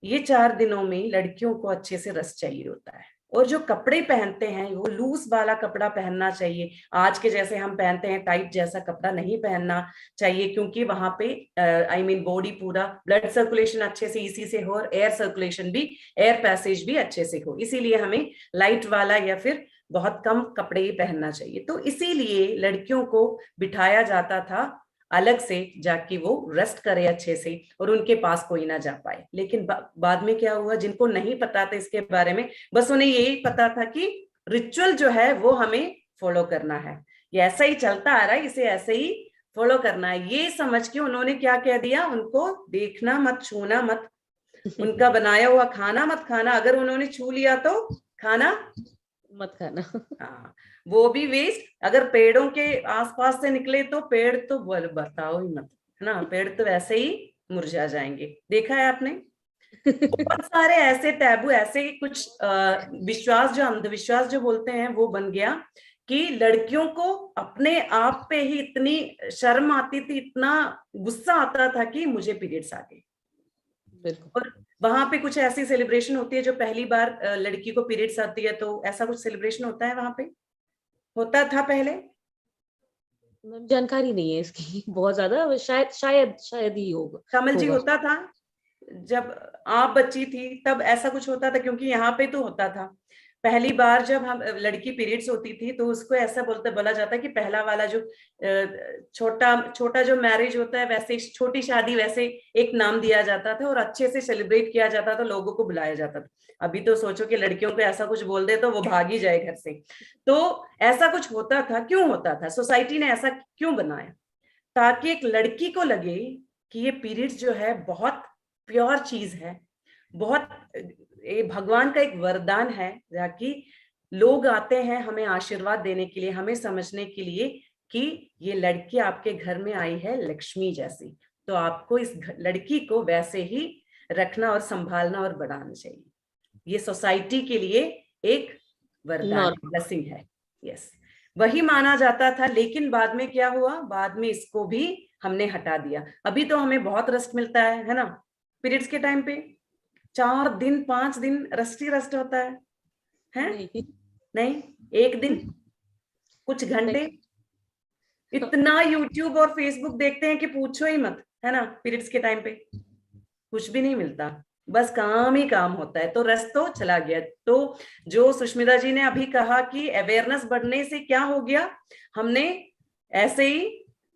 ये 4 दिनों में लड़कियों को अच्छे से रेस्ट चाहिए होता है, और जो कपड़े पहनते हैं वो लूज वाला कपड़ा पहनना चाहिए। आज के जैसे हम पहनते हैं टाइट जैसा कपड़ा नहीं पहनना चाहिए, क्योंकि वहां पे आई मीन बॉडी पूरा ब्लड सर्कुलेशन अच्छे से इसी से हो, और एयर सर्कुलेशन भी, एयर पैसेज भी अच्छे से हो। इसीलिए हमें लाइट वाला या फिर बहुत कम कपड़े ही पहनना चाहिए। तो इसीलिए लड़कियों को बिठाया जाता था अलग से, जाके वो रेस्ट करे अच्छे से, और उनके पास कोई ना जा पाए। लेकिन बाद में क्या हुआ, जिनको नहीं पता था इसके बारे में, बस उन्हें यही पता था कि रिचुअल जो है वो हमें फॉलो करना है, ये ऐसा ही चलता आ रहा है, इसे ऐसे ही फॉलो करना है, ये समझ के उन्होंने क्या कह दिया, उनको देखना मत, छूना मत, उनका बनाया हुआ खाना मत खाना, अगर उन्होंने छू लिया तो खाना मत खाना। हाँ, वो भी वेस्ट। अगर पेड़ों के आसपास से निकले तो पेड़ तो बताओ ही मत, है ना, पेड़ तो वैसे ही मुरझा जाएंगे। देखा है आपने? बहुत सारे ऐसे टैबू, ऐसे कुछ विश्वास, जो अंधविश्वास जो बोलते हैं, वो बन गया कि लड़कियों को अपने आप पे ही इतनी शर्म आती थी, इतना गुस्सा आता था कि मुझे पीरियड्स आ गए। बिल्कुल। और वहां पे कुछ ऐसी सेलिब्रेशन होती है, जो पहली बार लड़की को पीरियड्स आती है, तो ऐसा कुछ सेलिब्रेशन होता है वहां पे, होता था पहले। मैम जानकारी नहीं है इसकी बहुत ज्यादा, शायद शायद शायद ही होगा। कमल जी, होगा। होता था जब आप बच्ची थी तब ऐसा कुछ होता था? क्योंकि यहाँ पे तो होता था, पहली बार जब हम लड़की पीरियड्स होती थी तो उसको ऐसा बोला जाता है कि पहला वाला जो छोटा छोटा जो मैरिज होता है, वैसे छोटी शादी, वैसे एक नाम दिया जाता था, और अच्छे से सेलिब्रेट किया जाता था, लोगों को बुलाया जाता था। अभी तो सोचो कि लड़कियों को ऐसा कुछ बोल दे तो वो भाग ही जाए घर से। तो ऐसा कुछ होता था, क्यों होता था? सोसाइटी ने ऐसा क्यों बनाया? ताकि एक लड़की को लगे कि ये पीरियड्स जो है बहुत प्योर चीज है, बहुत ये भगवान का एक वरदान है, ताकि लोग आते हैं हमें आशीर्वाद देने के लिए, हमें समझने के लिए कि ये लड़की आपके घर में आई है लक्ष्मी जैसी, तो आपको इस लड़की को वैसे ही रखना और संभालना और बढ़ाना चाहिए। ये सोसाइटी के लिए एक वरदान, ब्लेसिंग है। यस, वही माना जाता था, लेकिन बाद में क्या हुआ, बाद में इसको भी हमने हटा दिया। अभी तो हमें बहुत रेस्ट मिलता है ना, पीरियड्स के टाइम पे 4 दिन 5 दिन रेस्ट ही रेस्ट होता है? नहीं, 1 दिन, कुछ घंटे, इतना यूट्यूब और फेसबुक देखते हैं कि पूछो ही मत, है ना। पीरियड्स के टाइम पे कुछ भी नहीं मिलता, बस काम ही काम होता है, तो रेस्ट तो चला गया। तो जो सुष्मिता जी ने अभी कहा कि अवेयरनेस बढ़ने से क्या हो गया, हमने ऐसे ही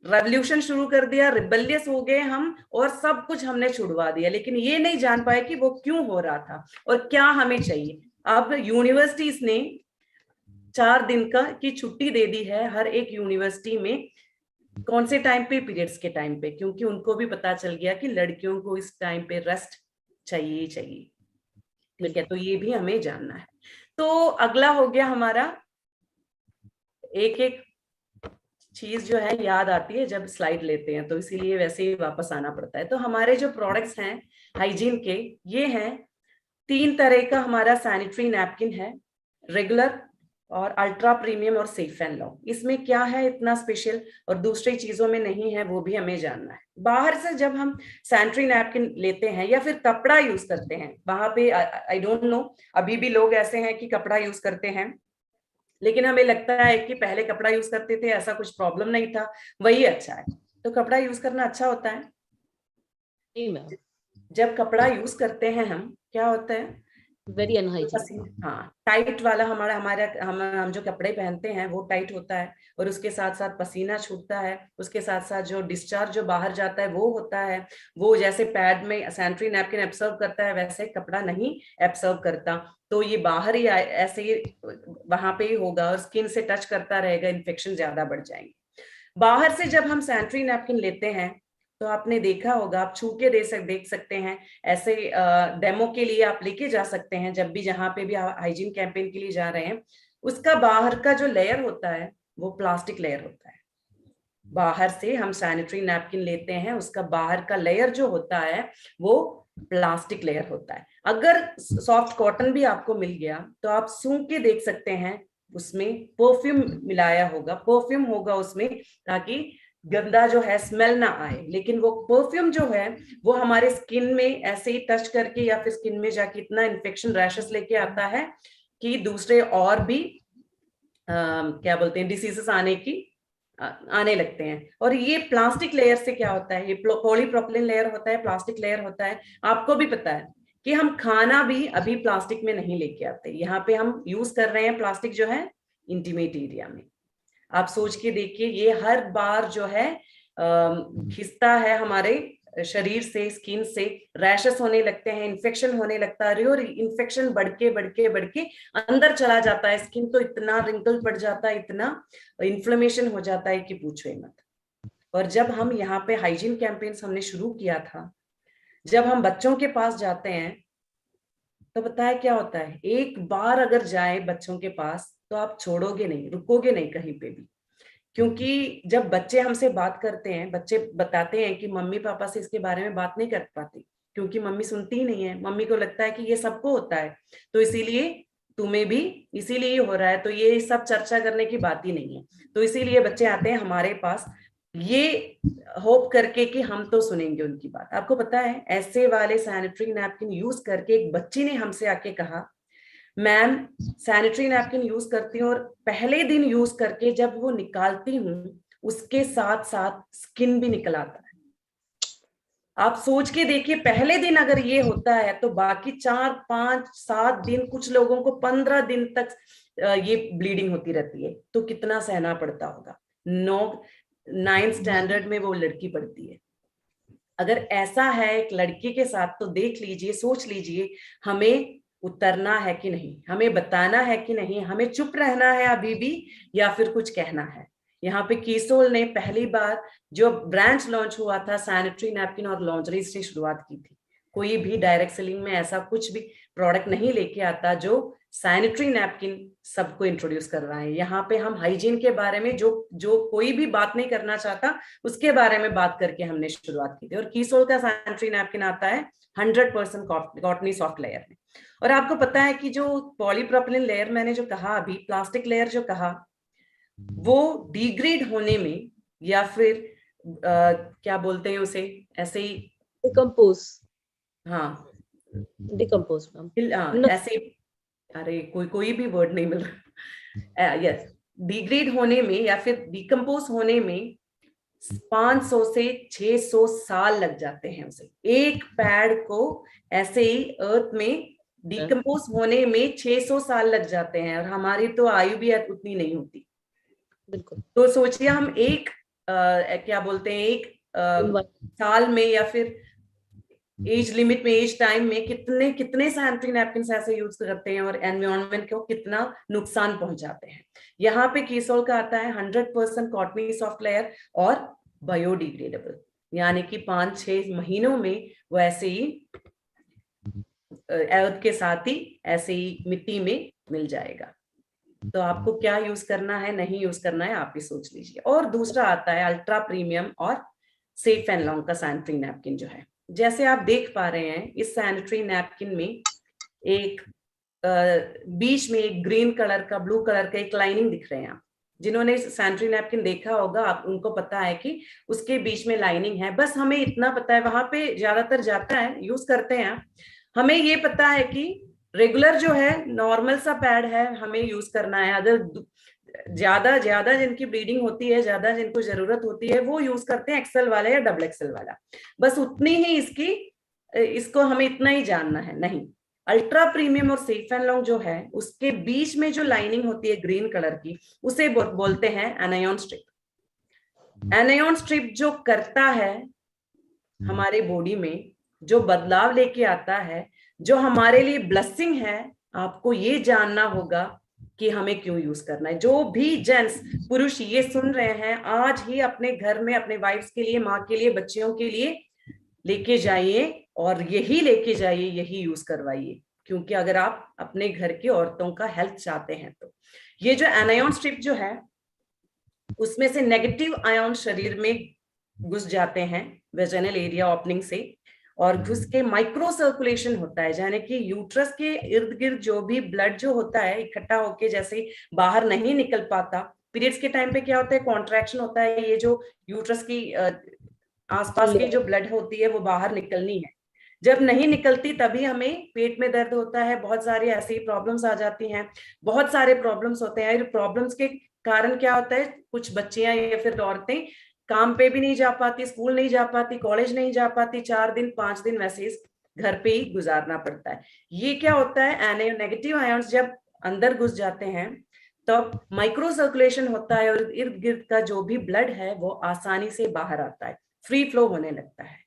रेवोल्यूशन शुरू कर दिया, रिबेलियस हो गए हम, और सब कुछ हमने छुड़वा दिया, लेकिन ये नहीं जान पाए कि वो क्यों हो रहा था और क्या हमें चाहिए। अब यूनिवर्सिटीज ने 4 दिन की छुट्टी दे दी है हर एक यूनिवर्सिटी में। कौन से टाइम पे, पीरियड्स के टाइम पे, क्योंकि उनको भी पता चल गया कि लड़कियों को इस टाइम पे रेस्ट चाहिए चाहिए। ठीक है, तो ये भी हमें जानना है। तो अगला हो गया हमारा, एक एक चीज जो है याद आती है जब स्लाइड लेते हैं, तो इसीलिए वैसे ही वापस आना पड़ता है। तो हमारे जो प्रोडक्ट्स हैं हाइजीन के, ये हैं 3 तरह का। हमारा सैनिटरी नैपकिन है, रेगुलर और अल्ट्रा प्रीमियम और सेफ एंड लॉ। इसमें क्या है इतना स्पेशल और दूसरी चीजों में नहीं है, वो भी हमें जानना है। बाहर से जब हम सैनिटरी नैपकिन लेते हैं या फिर कपड़ा यूज करते हैं, वहां पे आई डोंट नो, अभी भी लोग ऐसे हैं कि कपड़ा यूज करते हैं, लेकिन हमें लगता है कि पहले कपड़ा यूज करते थे, ऐसा कुछ प्रॉब्लम नहीं था, वही अच्छा है। तो कपड़ा यूज करना अच्छा होता है? जब कपड़ा यूज करते हैं हम, क्या होता है, वेरी अनहाइजीनिक। हाँ, टाइट वाला हम जो कपड़े पहनते हैं वो टाइट होता है, और उसके साथ साथ पसीना छूटता है, उसके साथ साथ जो डिस्चार्ज जो बाहर जाता है वो होता है। वो जैसे पैड में सैनिटरी नैपकिन एब्सॉर्ब करता है, वैसे कपड़ा नहीं एब्सॉर्ब करता, तो ये बाहर ही ऐसे ही वहां पे ही होगा और स्किन से टच करता रहेगा, इन्फेक्शन ज्यादा बढ़ जाएंगे। बाहर से जब हम सैनिटरी नैपकिन लेते हैं, तो आपने देखा होगा, आप छू के देख सकते हैं, ऐसे डेमो के लिए आप लेके जा सकते हैं, जब भी जहां पे भी हाइजीन कैंपेन के लिए जा रहे हैं। उसका बाहर का जो लेयर होता है वो प्लास्टिक लेयर होता है। बाहर से हम सैनिटरी नैपकिन लेते हैं, उसका बाहर का लेयर जो होता है वो प्लास्टिक लेयर होता है। अगर सॉफ्ट कॉटन भी आपको मिल गया तो आप सूंघ के देख सकते हैं, उसमें परफ्यूम मिलाया होगा, परफ्यूम होगा उसमें, ताकि गंदा जो है स्मेल ना आए। लेकिन वो परफ्यूम जो है वो हमारे स्किन में ऐसे ही टच करके या फिर स्किन में जाके इतना इन्फेक्शन रैशेस लेके आता है कि दूसरे और भी क्या बोलते हैं, डिसीजेस आने लगते हैं। और ये प्लास्टिक लेयर से क्या होता है, ये पॉलीप्रोपिलीन लेयर होता है, प्लास्टिक लेयर होता है। आपको भी पता है कि हम खाना भी अभी प्लास्टिक में नहीं लेके आते, यहाँ पे हम यूज कर रहे हैं प्लास्टिक जो है इंटीमेट एरिया में। आप सोच के देखिए, ये हर बार जो है खिंचता है हमारे शरीर से, स्किन से रैशेस होने लगते हैं, इन्फेक्शन होने लगता है, और इन्फेक्शन बढ़ के अंदर चला जाता है। स्किन तो इतना रिंकल पड़ जाता है, इतना इन्फ्लेमेशन हो जाता है कि पूछो ही मत। और जब हम यहाँ पे हाइजीन कैंपेन्स हमने शुरू किया था, जब हम बच्चों के पास जाते हैं तो पता है क्या होता है, एक बार अगर जाए बच्चों के पास तो आप छोड़ोगे नहीं, रुकोगे नहीं कहीं पे भी। क्योंकि जब बच्चे हमसे बात करते हैं, बच्चे बताते हैं कि मम्मी पापा से इसके बारे में बात नहीं कर पाती, क्योंकि मम्मी सुनती ही नहीं है, मम्मी को लगता है कि ये सबको होता है, तो इसीलिए तुम्हें भी इसीलिए हो रहा है, तो ये सब चर्चा करने की बात ही नहीं है। तो इसीलिए बच्चे आते हैं हमारे पास, ये होप करके कि हम तो सुनेंगे उनकी बात। आपको पता है, ऐसे वाले सैनिटरी नैपकिन यूज करके एक बच्ची ने हमसे आके कहा, मैम सैनिटरी नैपकिन यूज करती हूँ और पहले दिन यूज करके जब वो निकालती हूँ उसके साथ साथ स्किन भी निकल आता है। आप सोच के देखिए, पहले दिन अगर ये होता है तो बाकी 4, 5, 7 दिन, कुछ लोगों को 15 दिन तक ये ब्लीडिंग होती रहती है, तो कितना सहना पड़ता होगा। 9th स्टैंडर्ड में वो लड़की पढ़ती है। अगर ऐसा है एक लड़की के साथ, तो देख लीजिए, सोच लीजिए, हमें उतरना है कि नहीं, हमें बताना है कि नहीं, हमें चुप रहना है अभी भी या फिर कुछ कहना है। यहाँ पे कीसोल ने पहली बार जो ब्रांच लॉन्च हुआ था सैनिटरी नैपकिन और लॉन्ड्री से शुरुआत की थी। कोई भी डायरेक्ट सेलिंग में ऐसा कुछ भी प्रोडक्ट नहीं लेके आता जो सैनिटरी नैपकिन सबको इंट्रोड्यूस कर रहा है। यहाँ पे हम हाइजीन के बारे में जो कोई भी बात नहीं करना चाहता उसके बारे में बात करके हमने शुरुआत की थी। और कीसोल का सैनिटरी नैपकिन आता है 100% कॉटनी सॉफ्ट लेयर में। और आपको पता है कि जो पॉलीप्रोपिलीन लेयर मैंने जो कहा अभी, प्लास्टिक लेयर जो कहा, वो डिग्रेड होने में या फिर क्या बोलते हैं उसे, ऐसे ही डिकम्पोज, हाँ डिकम्पोज ऐसे, अरे कोई भी वर्ड नहीं मिल रहा, यस, डिग्रेड होने में या फिर डिकम्पोज होने में 500 से 600 साल लग जाते हैं उसे। एक पैड को ऐसे ही अर्थ में डिकम्पोज होने में 600 साल लग जाते हैं, और हमारी तो आयु भी उतनी नहीं होती। बिल्कुल। तो सोचिए हम एक क्या बोलते हैं, एक साल में या फिर एज लिमिट में, एज टाइम में कितने सैनिटरी नैपकिन ऐसे यूज करते हैं और एनवायरनमेंट को कितना नुकसान पहुंचाते हैं। यहाँ पे कीसोल का आता है 100% कॉटनी सॉफ्ट लेयर और बायोडिग्रेडेबल, यानी कि 5-6 महीनों में वो ऐसे ही अर्थ के साथ ही ऐसे ही मिट्टी में मिल जाएगा। तो आपको क्या यूज करना है, नहीं यूज करना है, आप ही सोच लीजिए। और दूसरा आता है अल्ट्रा प्रीमियम और सेफ एंड लॉन्ग का सैनिटरी नैपकिन जो है। जैसे आप देख पा रहे हैं इस सैनिटरी नैपकिन में एक बीच में एक ग्रीन कलर का, ब्लू कलर का एक लाइनिंग दिख रहे हैं। आप जिन्होंने सैनिटरी नैपकिन देखा होगा आप उनको पता है कि उसके बीच में लाइनिंग है। बस हमें इतना पता है, वहां पे ज्यादातर जाता है, यूज करते हैं। हमें ये पता है कि रेगुलर जो है नॉर्मल सा पैड है हमें यूज करना है। अगर ज्यादा जिनकी ब्लीडिंग होती है, ज्यादा जिनको जरूरत होती है, वो यूज करते हैं एक्सेल वाला या डबल एक्सेल वाला। बस उतनी ही इसको हमें इतना ही जानना है। नहीं, अल्ट्रा प्रीमियम और सेफ एंड लॉन्ग जो है उसके बीच में जो लाइनिंग होती है ग्रीन कलर की, उसे बोलते हैं एनायॉन स्ट्रिप। एनायॉन स्ट्रिप जो करता है हमारे बॉडी में, जो बदलाव लेके आता है, जो हमारे लिए ब्लेसिंग है, आपको ये जानना होगा कि हमें क्यों यूज करना है। जो भी जेंट्स पुरुष ये सुन रहे हैं, आज ही अपने घर में अपने वाइफ्स के लिए, माँ के लिए, बच्चियों के लिए लेके जाइए और यही लेके जाइए, यही यूज करवाइए। क्योंकि अगर आप अपने घर की औरतों का हेल्थ चाहते हैं तो ये जो एनायॉन स्ट्रिप जो है उसमें से नेगेटिव आयन शरीर में घुस जाते हैं वेजाइनल एरिया ओपनिंग से, और घुस के माइक्रो सर्कुलेशन होता है, यानी कि यूट्रस के इर्द गिर्द जो भी ब्लड जो होता है इकट्ठा होके जैसे बाहर नहीं निकल पाता। पीरियड्स के टाइम पे क्या होता है, कॉन्ट्रैक्शन होता है, ये जो यूट्रस की आसपास की जो ब्लड होती है वो बाहर निकलनी है। जब नहीं निकलती तभी हमें पेट में दर्द होता है, बहुत सारी ऐसी प्रॉब्लम्स आ जाती हैं, बहुत सारे प्रॉब्लम्स होते हैं। प्रॉब्लम्स के कारण क्या होता है, कुछ बच्चियां या फिर औरतें काम पे भी नहीं जा पाती, स्कूल नहीं जा पाती, कॉलेज नहीं जा पाती, 4 दिन 5 दिन वैसे घर पे ही गुजारना पड़ता है। ये क्या होता है, नेगेटिव आयन्स जब अंदर घुस जाते हैं तब माइक्रो सर्कुलेशन होता है और इर्द गिर्द का जो भी ब्लड है वो आसानी से बाहर आता है, फ्री फ्लो होने लगता है।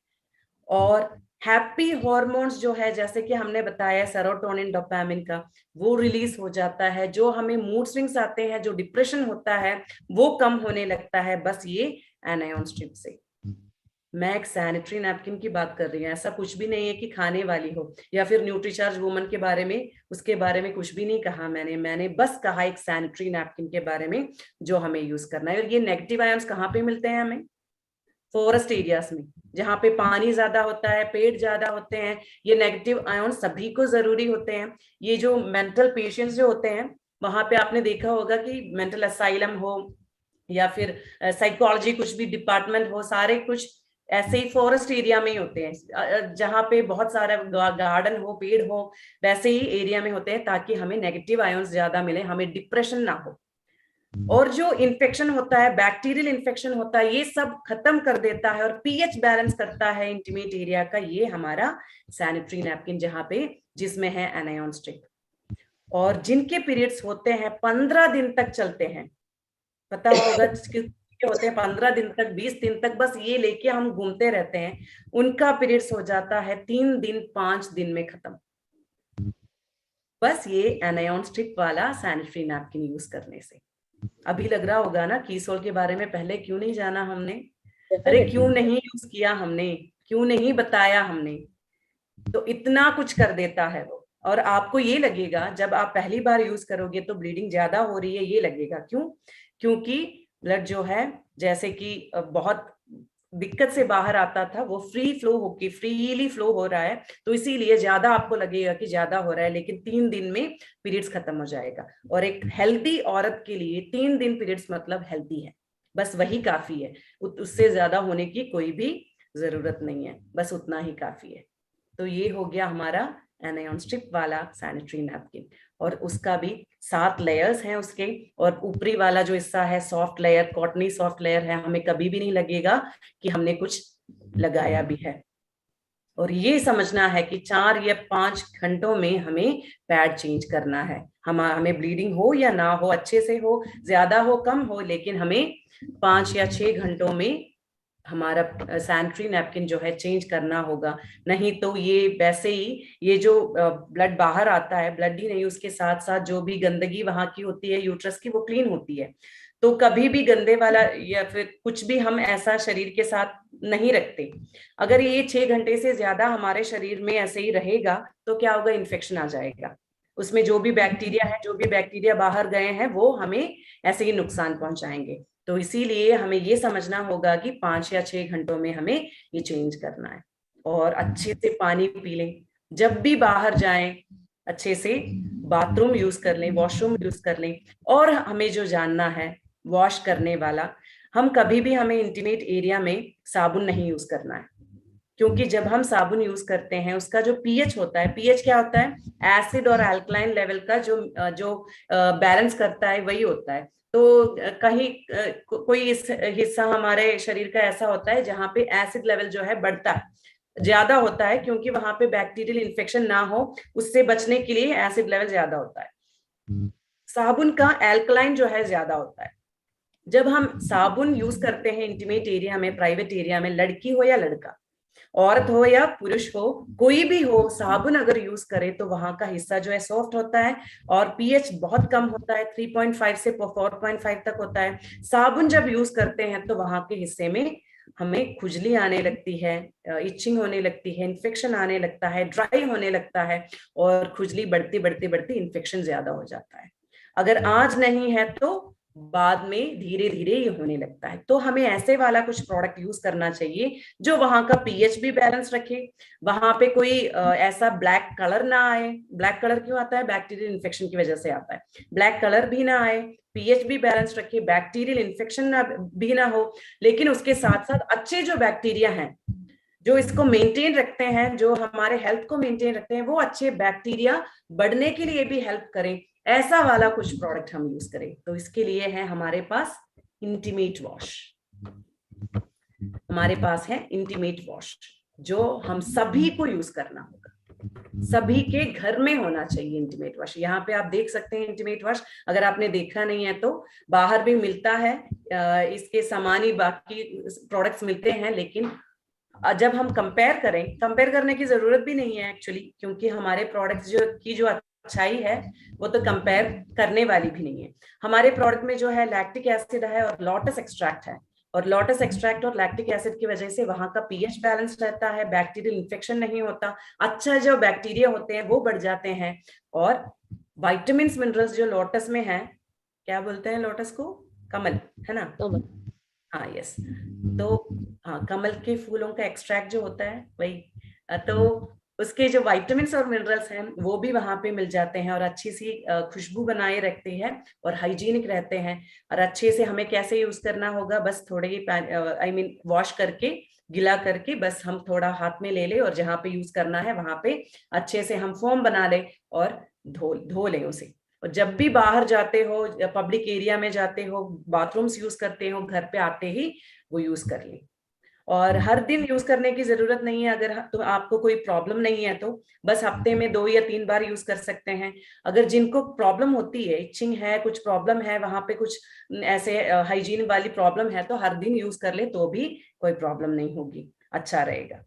और हैप्पी हॉर्मोन्स जो है, जैसे कि हमने बताया सेरोटोनिन, डोपामिन का, वो रिलीज हो जाता है। जो हमें मूड स्विंग्स आते हैं, जो डिप्रेशन होता है, वो कम होने लगता है, बस ये एनायॉन स्ट्रिप से। मैं एक सैनिटरी नैपकिन की बात कर रही हूँ, ऐसा कुछ भी नहीं है कि खाने वाली हो या फिर न्यूट्रीचार्ज वुमन के बारे में, उसके बारे में कुछ भी नहीं कहा मैंने बस कहा एक सैनिटरी नैपकिन के बारे में जो हमें यूज करना है। और ये नेगेटिव आयन्स कहाँ पे मिलते हैं हमें, फॉरेस्ट एरियाज में, जहाँ पे पानी ज्यादा होता है, पेड़ ज्यादा होते हैं। ये नेगेटिव आयन सभी को जरूरी होते हैं। ये जो मेंटल पेशेंट्स जो होते हैं, वहां पे आपने देखा होगा कि मेंटल असाइलम हो या फिर साइकोलॉजी कुछ भी डिपार्टमेंट हो, सारे कुछ ऐसे ही फॉरेस्ट एरिया में ही होते हैं, जहाँ पे बहुत सारा गार्डन हो, पेड़ हो, वैसे ही एरिया में होते हैं, ताकि हमें नेगेटिव आयन्स ज्यादा मिले, हमें डिप्रेशन ना हो। और जो इन्फेक्शन होता है, बैक्टीरियल इन्फेक्शन होता है, ये सब खत्म कर देता है और पीएच बैलेंस करता है इंटीमेट एरिया का, ये हमारा सैनिटरी नैपकिन, जहां पे जिसमें है एनायॉन स्ट्रिप। और जिनके पीरियड्स होते हैं 15 दिन तक चलते हैं, पता होगा होते हैं 15 दिन तक, 20 दिन तक, बस ये लेके हम घूमते रहते हैं, उनका पीरियड्स हो जाता है 3 दिन 5 दिन में खत्म, बस ये एनायॉन स्ट्रिप वाला सैनिटरी नैपकिन यूज करने से। अभी लग रहा होगा ना कीसोल के बारे में पहले क्यों नहीं जाना हमने, अरे क्यों डेफिनेटली। नहीं यूज किया हमने, क्यों नहीं बताया हमने। तो इतना कुछ कर देता है वो। और आपको ये लगेगा जब आप पहली बार यूज करोगे तो ब्लीडिंग ज्यादा हो रही है, ये लगेगा। क्यों? क्योंकि ब्लड जो है जैसे कि बहुत दिक्कत से बाहर आता था, वो फ्री फ्लो होके फ्रीली फ्लो हो रहा है, तो इसीलिए ज्यादा आपको लगेगा कि ज्यादा हो रहा है, लेकिन 3 दिन में पीरियड्स खत्म हो जाएगा। और एक हेल्दी औरत के लिए 3 दिन पीरियड्स मतलब हेल्दी है, बस वही काफी है। उससे ज्यादा होने की कोई भी जरूरत नहीं है, बस उतना ही काफी है। तो ये हो गया हमारा एनायॉन स्ट्रिप वाला सैनिटरी नैपकिन। और उसका भी 7 लेयर्स हैं उसके, और ऊपरी वाला जो हिस्सा है soft layer, cottony soft layer है, हमें कभी भी नहीं लगेगा कि हमने कुछ लगाया भी है। और ये समझना है कि 4 या 5 घंटों में हमें पैड चेंज करना है। हमें ब्लीडिंग हो या ना हो, अच्छे से हो, ज्यादा हो, कम हो, लेकिन हमें 5 या 6 घंटों में हमारा सैनिटरी नैपकिन जो है चेंज करना होगा। नहीं तो ये वैसे ही, ये जो ब्लड बाहर आता है, ब्लड ही नहीं, उसके साथ साथ जो भी गंदगी वहां की होती है यूट्रस की, वो क्लीन होती है। तो कभी भी गंदे वाला या फिर कुछ भी हम ऐसा शरीर के साथ नहीं रखते। अगर ये 6 घंटे से ज्यादा हमारे शरीर में ऐसे ही रहेगा तो क्या होगा, इन्फेक्शन आ जाएगा। उसमें जो भी बैक्टीरिया है, जो भी बैक्टीरिया बाहर गए हैं, वो हमें ऐसे ही नुकसान पहुंचाएंगे। तो इसीलिए हमें ये समझना होगा कि 5 या 6 घंटों में हमें ये चेंज करना है। और अच्छे से पानी पी लें, जब भी बाहर जाएं अच्छे से बाथरूम यूज कर लें, वॉशरूम यूज कर लें। और हमें जो जानना है वॉश करने वाला, हम कभी भी, हमें इंटीमेट एरिया में साबुन नहीं यूज करना है। क्योंकि जब हम साबुन यूज करते हैं उसका जो पीएच होता है, पीएच क्या होता है, एसिड और अल्कलाइन लेवल का जो जो बैलेंस करता है वही होता है। तो कहीं कोई हिस्सा हमारे शरीर का ऐसा होता है जहां पे एसिड लेवल जो है बढ़ता है, ज्यादा होता है, क्योंकि वहां पे बैक्टीरियल इन्फेक्शन ना हो, उससे बचने के लिए एसिड लेवल ज्यादा होता है। साबुन का एल्कलाइन जो है ज्यादा होता है। जब हम साबुन यूज करते हैं इंटीमेट एरिया में, प्राइवेट एरिया में, लड़की हो या लड़का, औरत हो या पुरुष हो, कोई भी हो, साबुन अगर यूज करे तो वहां का हिस्सा जो है सॉफ्ट होता है, और पीएच बहुत कम होता है, 3.5 से 4.5 तक होता है। साबुन जब यूज करते हैं तो वहां के हिस्से में हमें खुजली आने लगती है, इचिंग होने लगती है, इन्फेक्शन आने लगता है, ड्राई होने लगता है, और खुजली बढ़ती बढ़ती बढ़ती इन्फेक्शन ज्यादा हो जाता है। अगर आज नहीं है तो बाद में धीरे धीरे ये होने लगता है। तो हमें ऐसे वाला कुछ प्रोडक्ट यूज करना चाहिए जो वहां का पीएच भी बैलेंस रखे, वहां पे कोई ऐसा ब्लैक कलर ना आए। ब्लैक कलर क्यों आता है, बैक्टीरियल इन्फेक्शन की वजह से आता है। ब्लैक कलर भी ना आए, पीएच भी बैलेंस रखे, बैक्टीरियल इन्फेक्शन ना भी ना हो, लेकिन उसके साथ साथ अच्छे जो बैक्टीरिया हैं जो इसको मेंटेन रखते हैं, जो हमारे हेल्थ को मेंटेन रखते हैं, वो अच्छे बैक्टीरिया बढ़ने के लिए भी हेल्प करें, ऐसा वाला कुछ प्रोडक्ट हम यूज करें। तो इसके लिए है हमारे पास इंटीमेट वॉश। हमारे पास है इंटीमेट वॉश, जो हम सभी को यूज करना होगा, सभी के घर में होना चाहिए इंटीमेट वॉश। यहाँ पे आप देख सकते हैं इंटीमेट वॉश, अगर आपने देखा नहीं है तो बाहर भी मिलता है, इसके समान ही बाकी प्रोडक्ट्स मिलते हैं। लेकिन जब हम कंपेयर करने की जरूरत भी नहीं है एक्चुअली, क्योंकि हमारे प्रोडक्ट्स जो अच्छाई है वो तो कंपेयर करने वाली भी नहीं है। हमारे प्रोडक्ट में जो है लैक्टिक एसिड है और लोटस एक्सट्रैक्ट है, और लोटस एक्सट्रैक्ट और लैक्टिक एसिड की वजह से वहां का पीएच बैलेंस रहता है, बैक्टीरियल इन्फेक्शन नहीं होता, अच्छा जो बैक्टीरिया होते हैं वो बढ़ जाते हैं। और वाइटामिन मिनरल्स जो लोटस में है, क्या बोलते हैं लोटस को, कमल है ना, हाँ यस, तो हाँ कमल के फूलों का एक्सट्रैक्ट जो होता है वही, तो उसके जो विटामिन्स और मिनरल्स हैं वो भी वहां पे मिल जाते हैं, और अच्छी सी खुशबू बनाए रखते हैं, और हाइजीनिक रहते हैं। और अच्छे से हमें कैसे यूज करना होगा, बस थोड़े ही वॉश करके, गिला करके, बस हम थोड़ा हाथ में ले ले, और जहाँ पे यूज करना है वहां पे अच्छे से हम फोम बना ले और धो लें उसे। और जब भी बाहर जाते हो, पब्लिक एरिया में जाते हो, बाथरूम्स यूज करते हो, घर पे आते ही वो यूज कर लें। और हर दिन यूज करने की जरूरत नहीं है, अगर तो आपको कोई प्रॉब्लम नहीं है तो बस हफ्ते में 2 या 3 बार यूज कर सकते हैं। अगर जिनको प्रॉब्लम होती है, इचिंग है, कुछ प्रॉब्लम है, वहां पे कुछ ऐसे हाइजीन वाली प्रॉब्लम है, तो हर दिन यूज कर ले तो भी कोई प्रॉब्लम नहीं होगी, अच्छा रहेगा।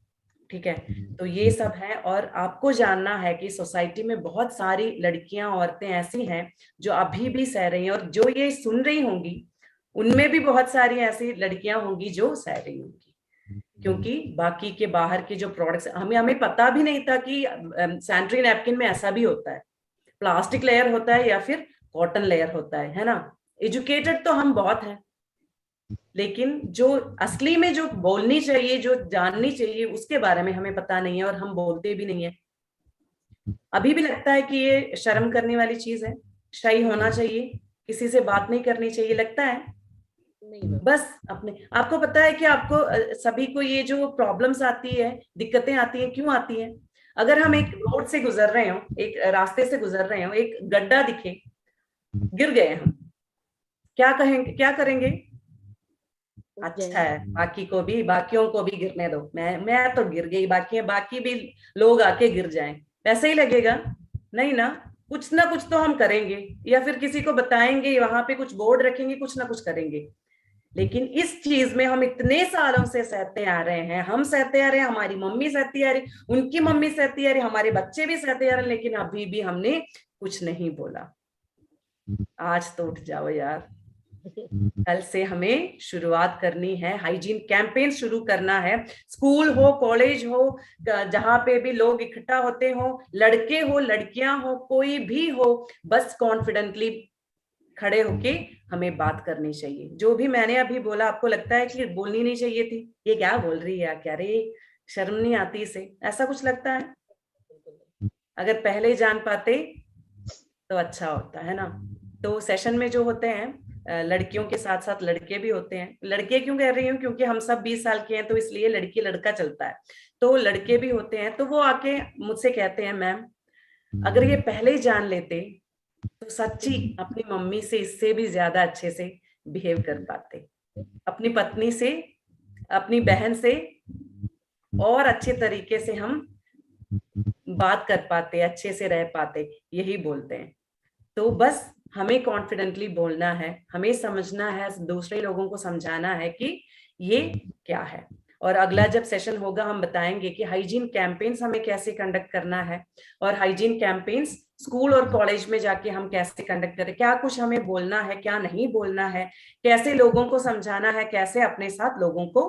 ठीक है, तो ये सब है। और आपको जानना है कि सोसाइटी में बहुत सारी लड़कियां, औरतें ऐसी हैं जो अभी भी सह रही हैं, और जो ये सुन रही होंगी उनमें भी बहुत सारी ऐसी लड़कियां होंगी जो सह रही होंगी, क्योंकि बाकी के बाहर के जो प्रोडक्ट्स, हमें पता भी नहीं था कि सैनिटरी नैपकिन में ऐसा भी होता है, प्लास्टिक लेयर होता है या फिर कॉटन लेयर होता है ना। एजुकेटेड तो हम बहुत हैं, लेकिन जो असली में जो बोलनी चाहिए, जो जाननी चाहिए, उसके बारे में हमें पता नहीं है, और हम बोलते भी नहीं है। अभी भी लगता है कि ये शर्म करने वाली चीज है, शाई होना चाहिए, किसी से बात नहीं करनी चाहिए, लगता है। नहीं बस अपने आपको पता है कि आपको सभी को ये जो प्रॉब्लम्स आती है, दिक्कतें आती हैं, क्यों आती हैं? अगर हम एक रोड से गुजर रहे हो, एक रास्ते से गुजर रहे हो, एक गड्ढा दिखे, गिर गए हम, क्या कहेंगे, क्या करेंगे? अच्छा है, बाकियों को भी गिरने दो, मैं तो गिर गई, बाकी भी लोग आके गिर जाएं, ऐसे ही लगेगा? नहीं ना, कुछ ना कुछ तो हम करेंगे, या फिर किसी को बताएंगे, वहां पे कुछ बोर्ड रखेंगे, कुछ ना कुछ करेंगे। लेकिन इस चीज में हम इतने सालों से सहते आ रहे हैं, हम सहते आ रहे हैं, हमारी मम्मी सहती आ रही, उनकी मम्मी सहती आ रही, हमारे बच्चे भी सहते आ रहे हैं, लेकिन अभी भी हमने कुछ नहीं बोला। आज तो उठ जाओ यार, कल से हमें शुरुआत करनी है, हाइजीन कैंपेन शुरू करना है। स्कूल हो, कॉलेज हो, जहां पे भी लोग इकट्ठा होते हो, लड़के हो, लड़कियां हो, कोई भी हो, बस कॉन्फिडेंटली खड़े होके हमें बात करनी चाहिए। जो भी मैंने अभी बोला, आपको लगता है कि बोलनी नहीं चाहिए थी, ये क्या बोल रही है, क्या रे, शर्म नहीं आती इसे, ऐसा कुछ लगता है? अगर पहले जान पाते तो अच्छा होता है ना। तो सेशन में जो होते हैं, लड़कियों के साथ साथ लड़के भी होते हैं। लड़के क्यों कह रही हूँ, क्योंकि हम सब 20 साल के हैं, तो इसलिए लड़की लड़का चलता है। तो लड़के भी होते हैं, तो वो आके मुझसे कहते हैं, मैम अगर ये पहले ही जान लेते तो सच्ची अपनी मम्मी से इससे भी ज्यादा अच्छे से बिहेव कर पाते, अपनी पत्नी से, अपनी बहन से और अच्छे तरीके से हम बात कर पाते, अच्छे से रह पाते, यही बोलते हैं। तो बस हमें कॉन्फिडेंटली बोलना है, हमें समझना है, दूसरे लोगों को समझाना है कि ये क्या है। और अगला जब सेशन होगा, हम बताएंगे कि हाइजीन कैंपेन्स हमें कैसे कंडक्ट करना है, और हाइजीन कैंपेन्स स्कूल और कॉलेज में जाके हम कैसे कंडक्ट करें, क्या कुछ हमें बोलना है, क्या नहीं बोलना है, कैसे लोगों को समझाना है, कैसे अपने साथ लोगों को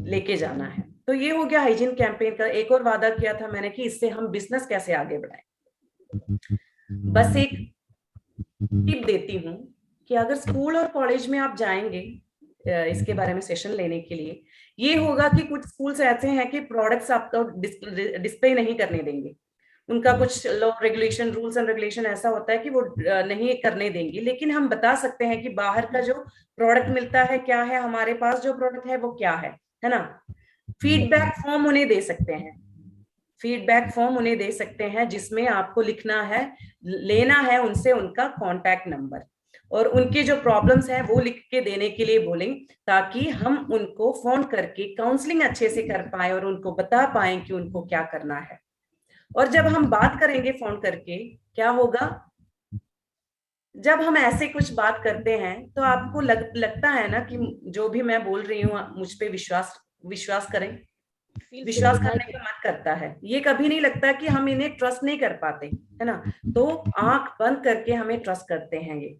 लेके जाना है। तो ये हो गया हाइजीन कैंपेन का। एक और वादा किया था मैंने कि इससे हम बिजनेस कैसे आगे बढ़ाएं। बस एक टिप देती हूँ कि अगर स्कूल और कॉलेज में आप जाएंगे इसके बारे में सेशन लेने के लिए, ये होगा कि कुछ स्कूल्स ऐसे हैं कि प्रोडक्ट्स आपको डिस्प्ले नहीं करने देंगे, उनका कुछ law regulation, rules and regulation ऐसा होता है कि वो नहीं करने देंगे। लेकिन हम बता सकते हैं कि बाहर का जो प्रोडक्ट मिलता है क्या है, हमारे पास जो प्रोडक्ट है वो क्या है ना। फीडबैक फॉर्म उन्हें दे सकते हैं, फीडबैक फॉर्म उन्हें दे सकते हैं, जिसमें आपको लिखना है, लेना है उनसे उनका कॉन्टैक्ट नंबर, और उनके जो प्रॉब्लम्स हैं वो लिख के देने के लिए बोलेंगे, ताकि हम उनको फोन करके काउंसलिंग अच्छे से कर पाए और उनको बता पाए कि उनको क्या करना है। और जब हम बात करेंगे फोन करके, क्या होगा, जब हम ऐसे कुछ बात करते हैं तो आपको लगता है ना कि जो भी मैं बोल रही हूँ मुझ पे विश्वास करें, विश्वास करने का मन करता है। ये कभी नहीं लगता कि हम इन्हें ट्रस्ट नहीं कर पाते, है ना। तो आंख बंद करके हमें ट्रस्ट करते हैं ये,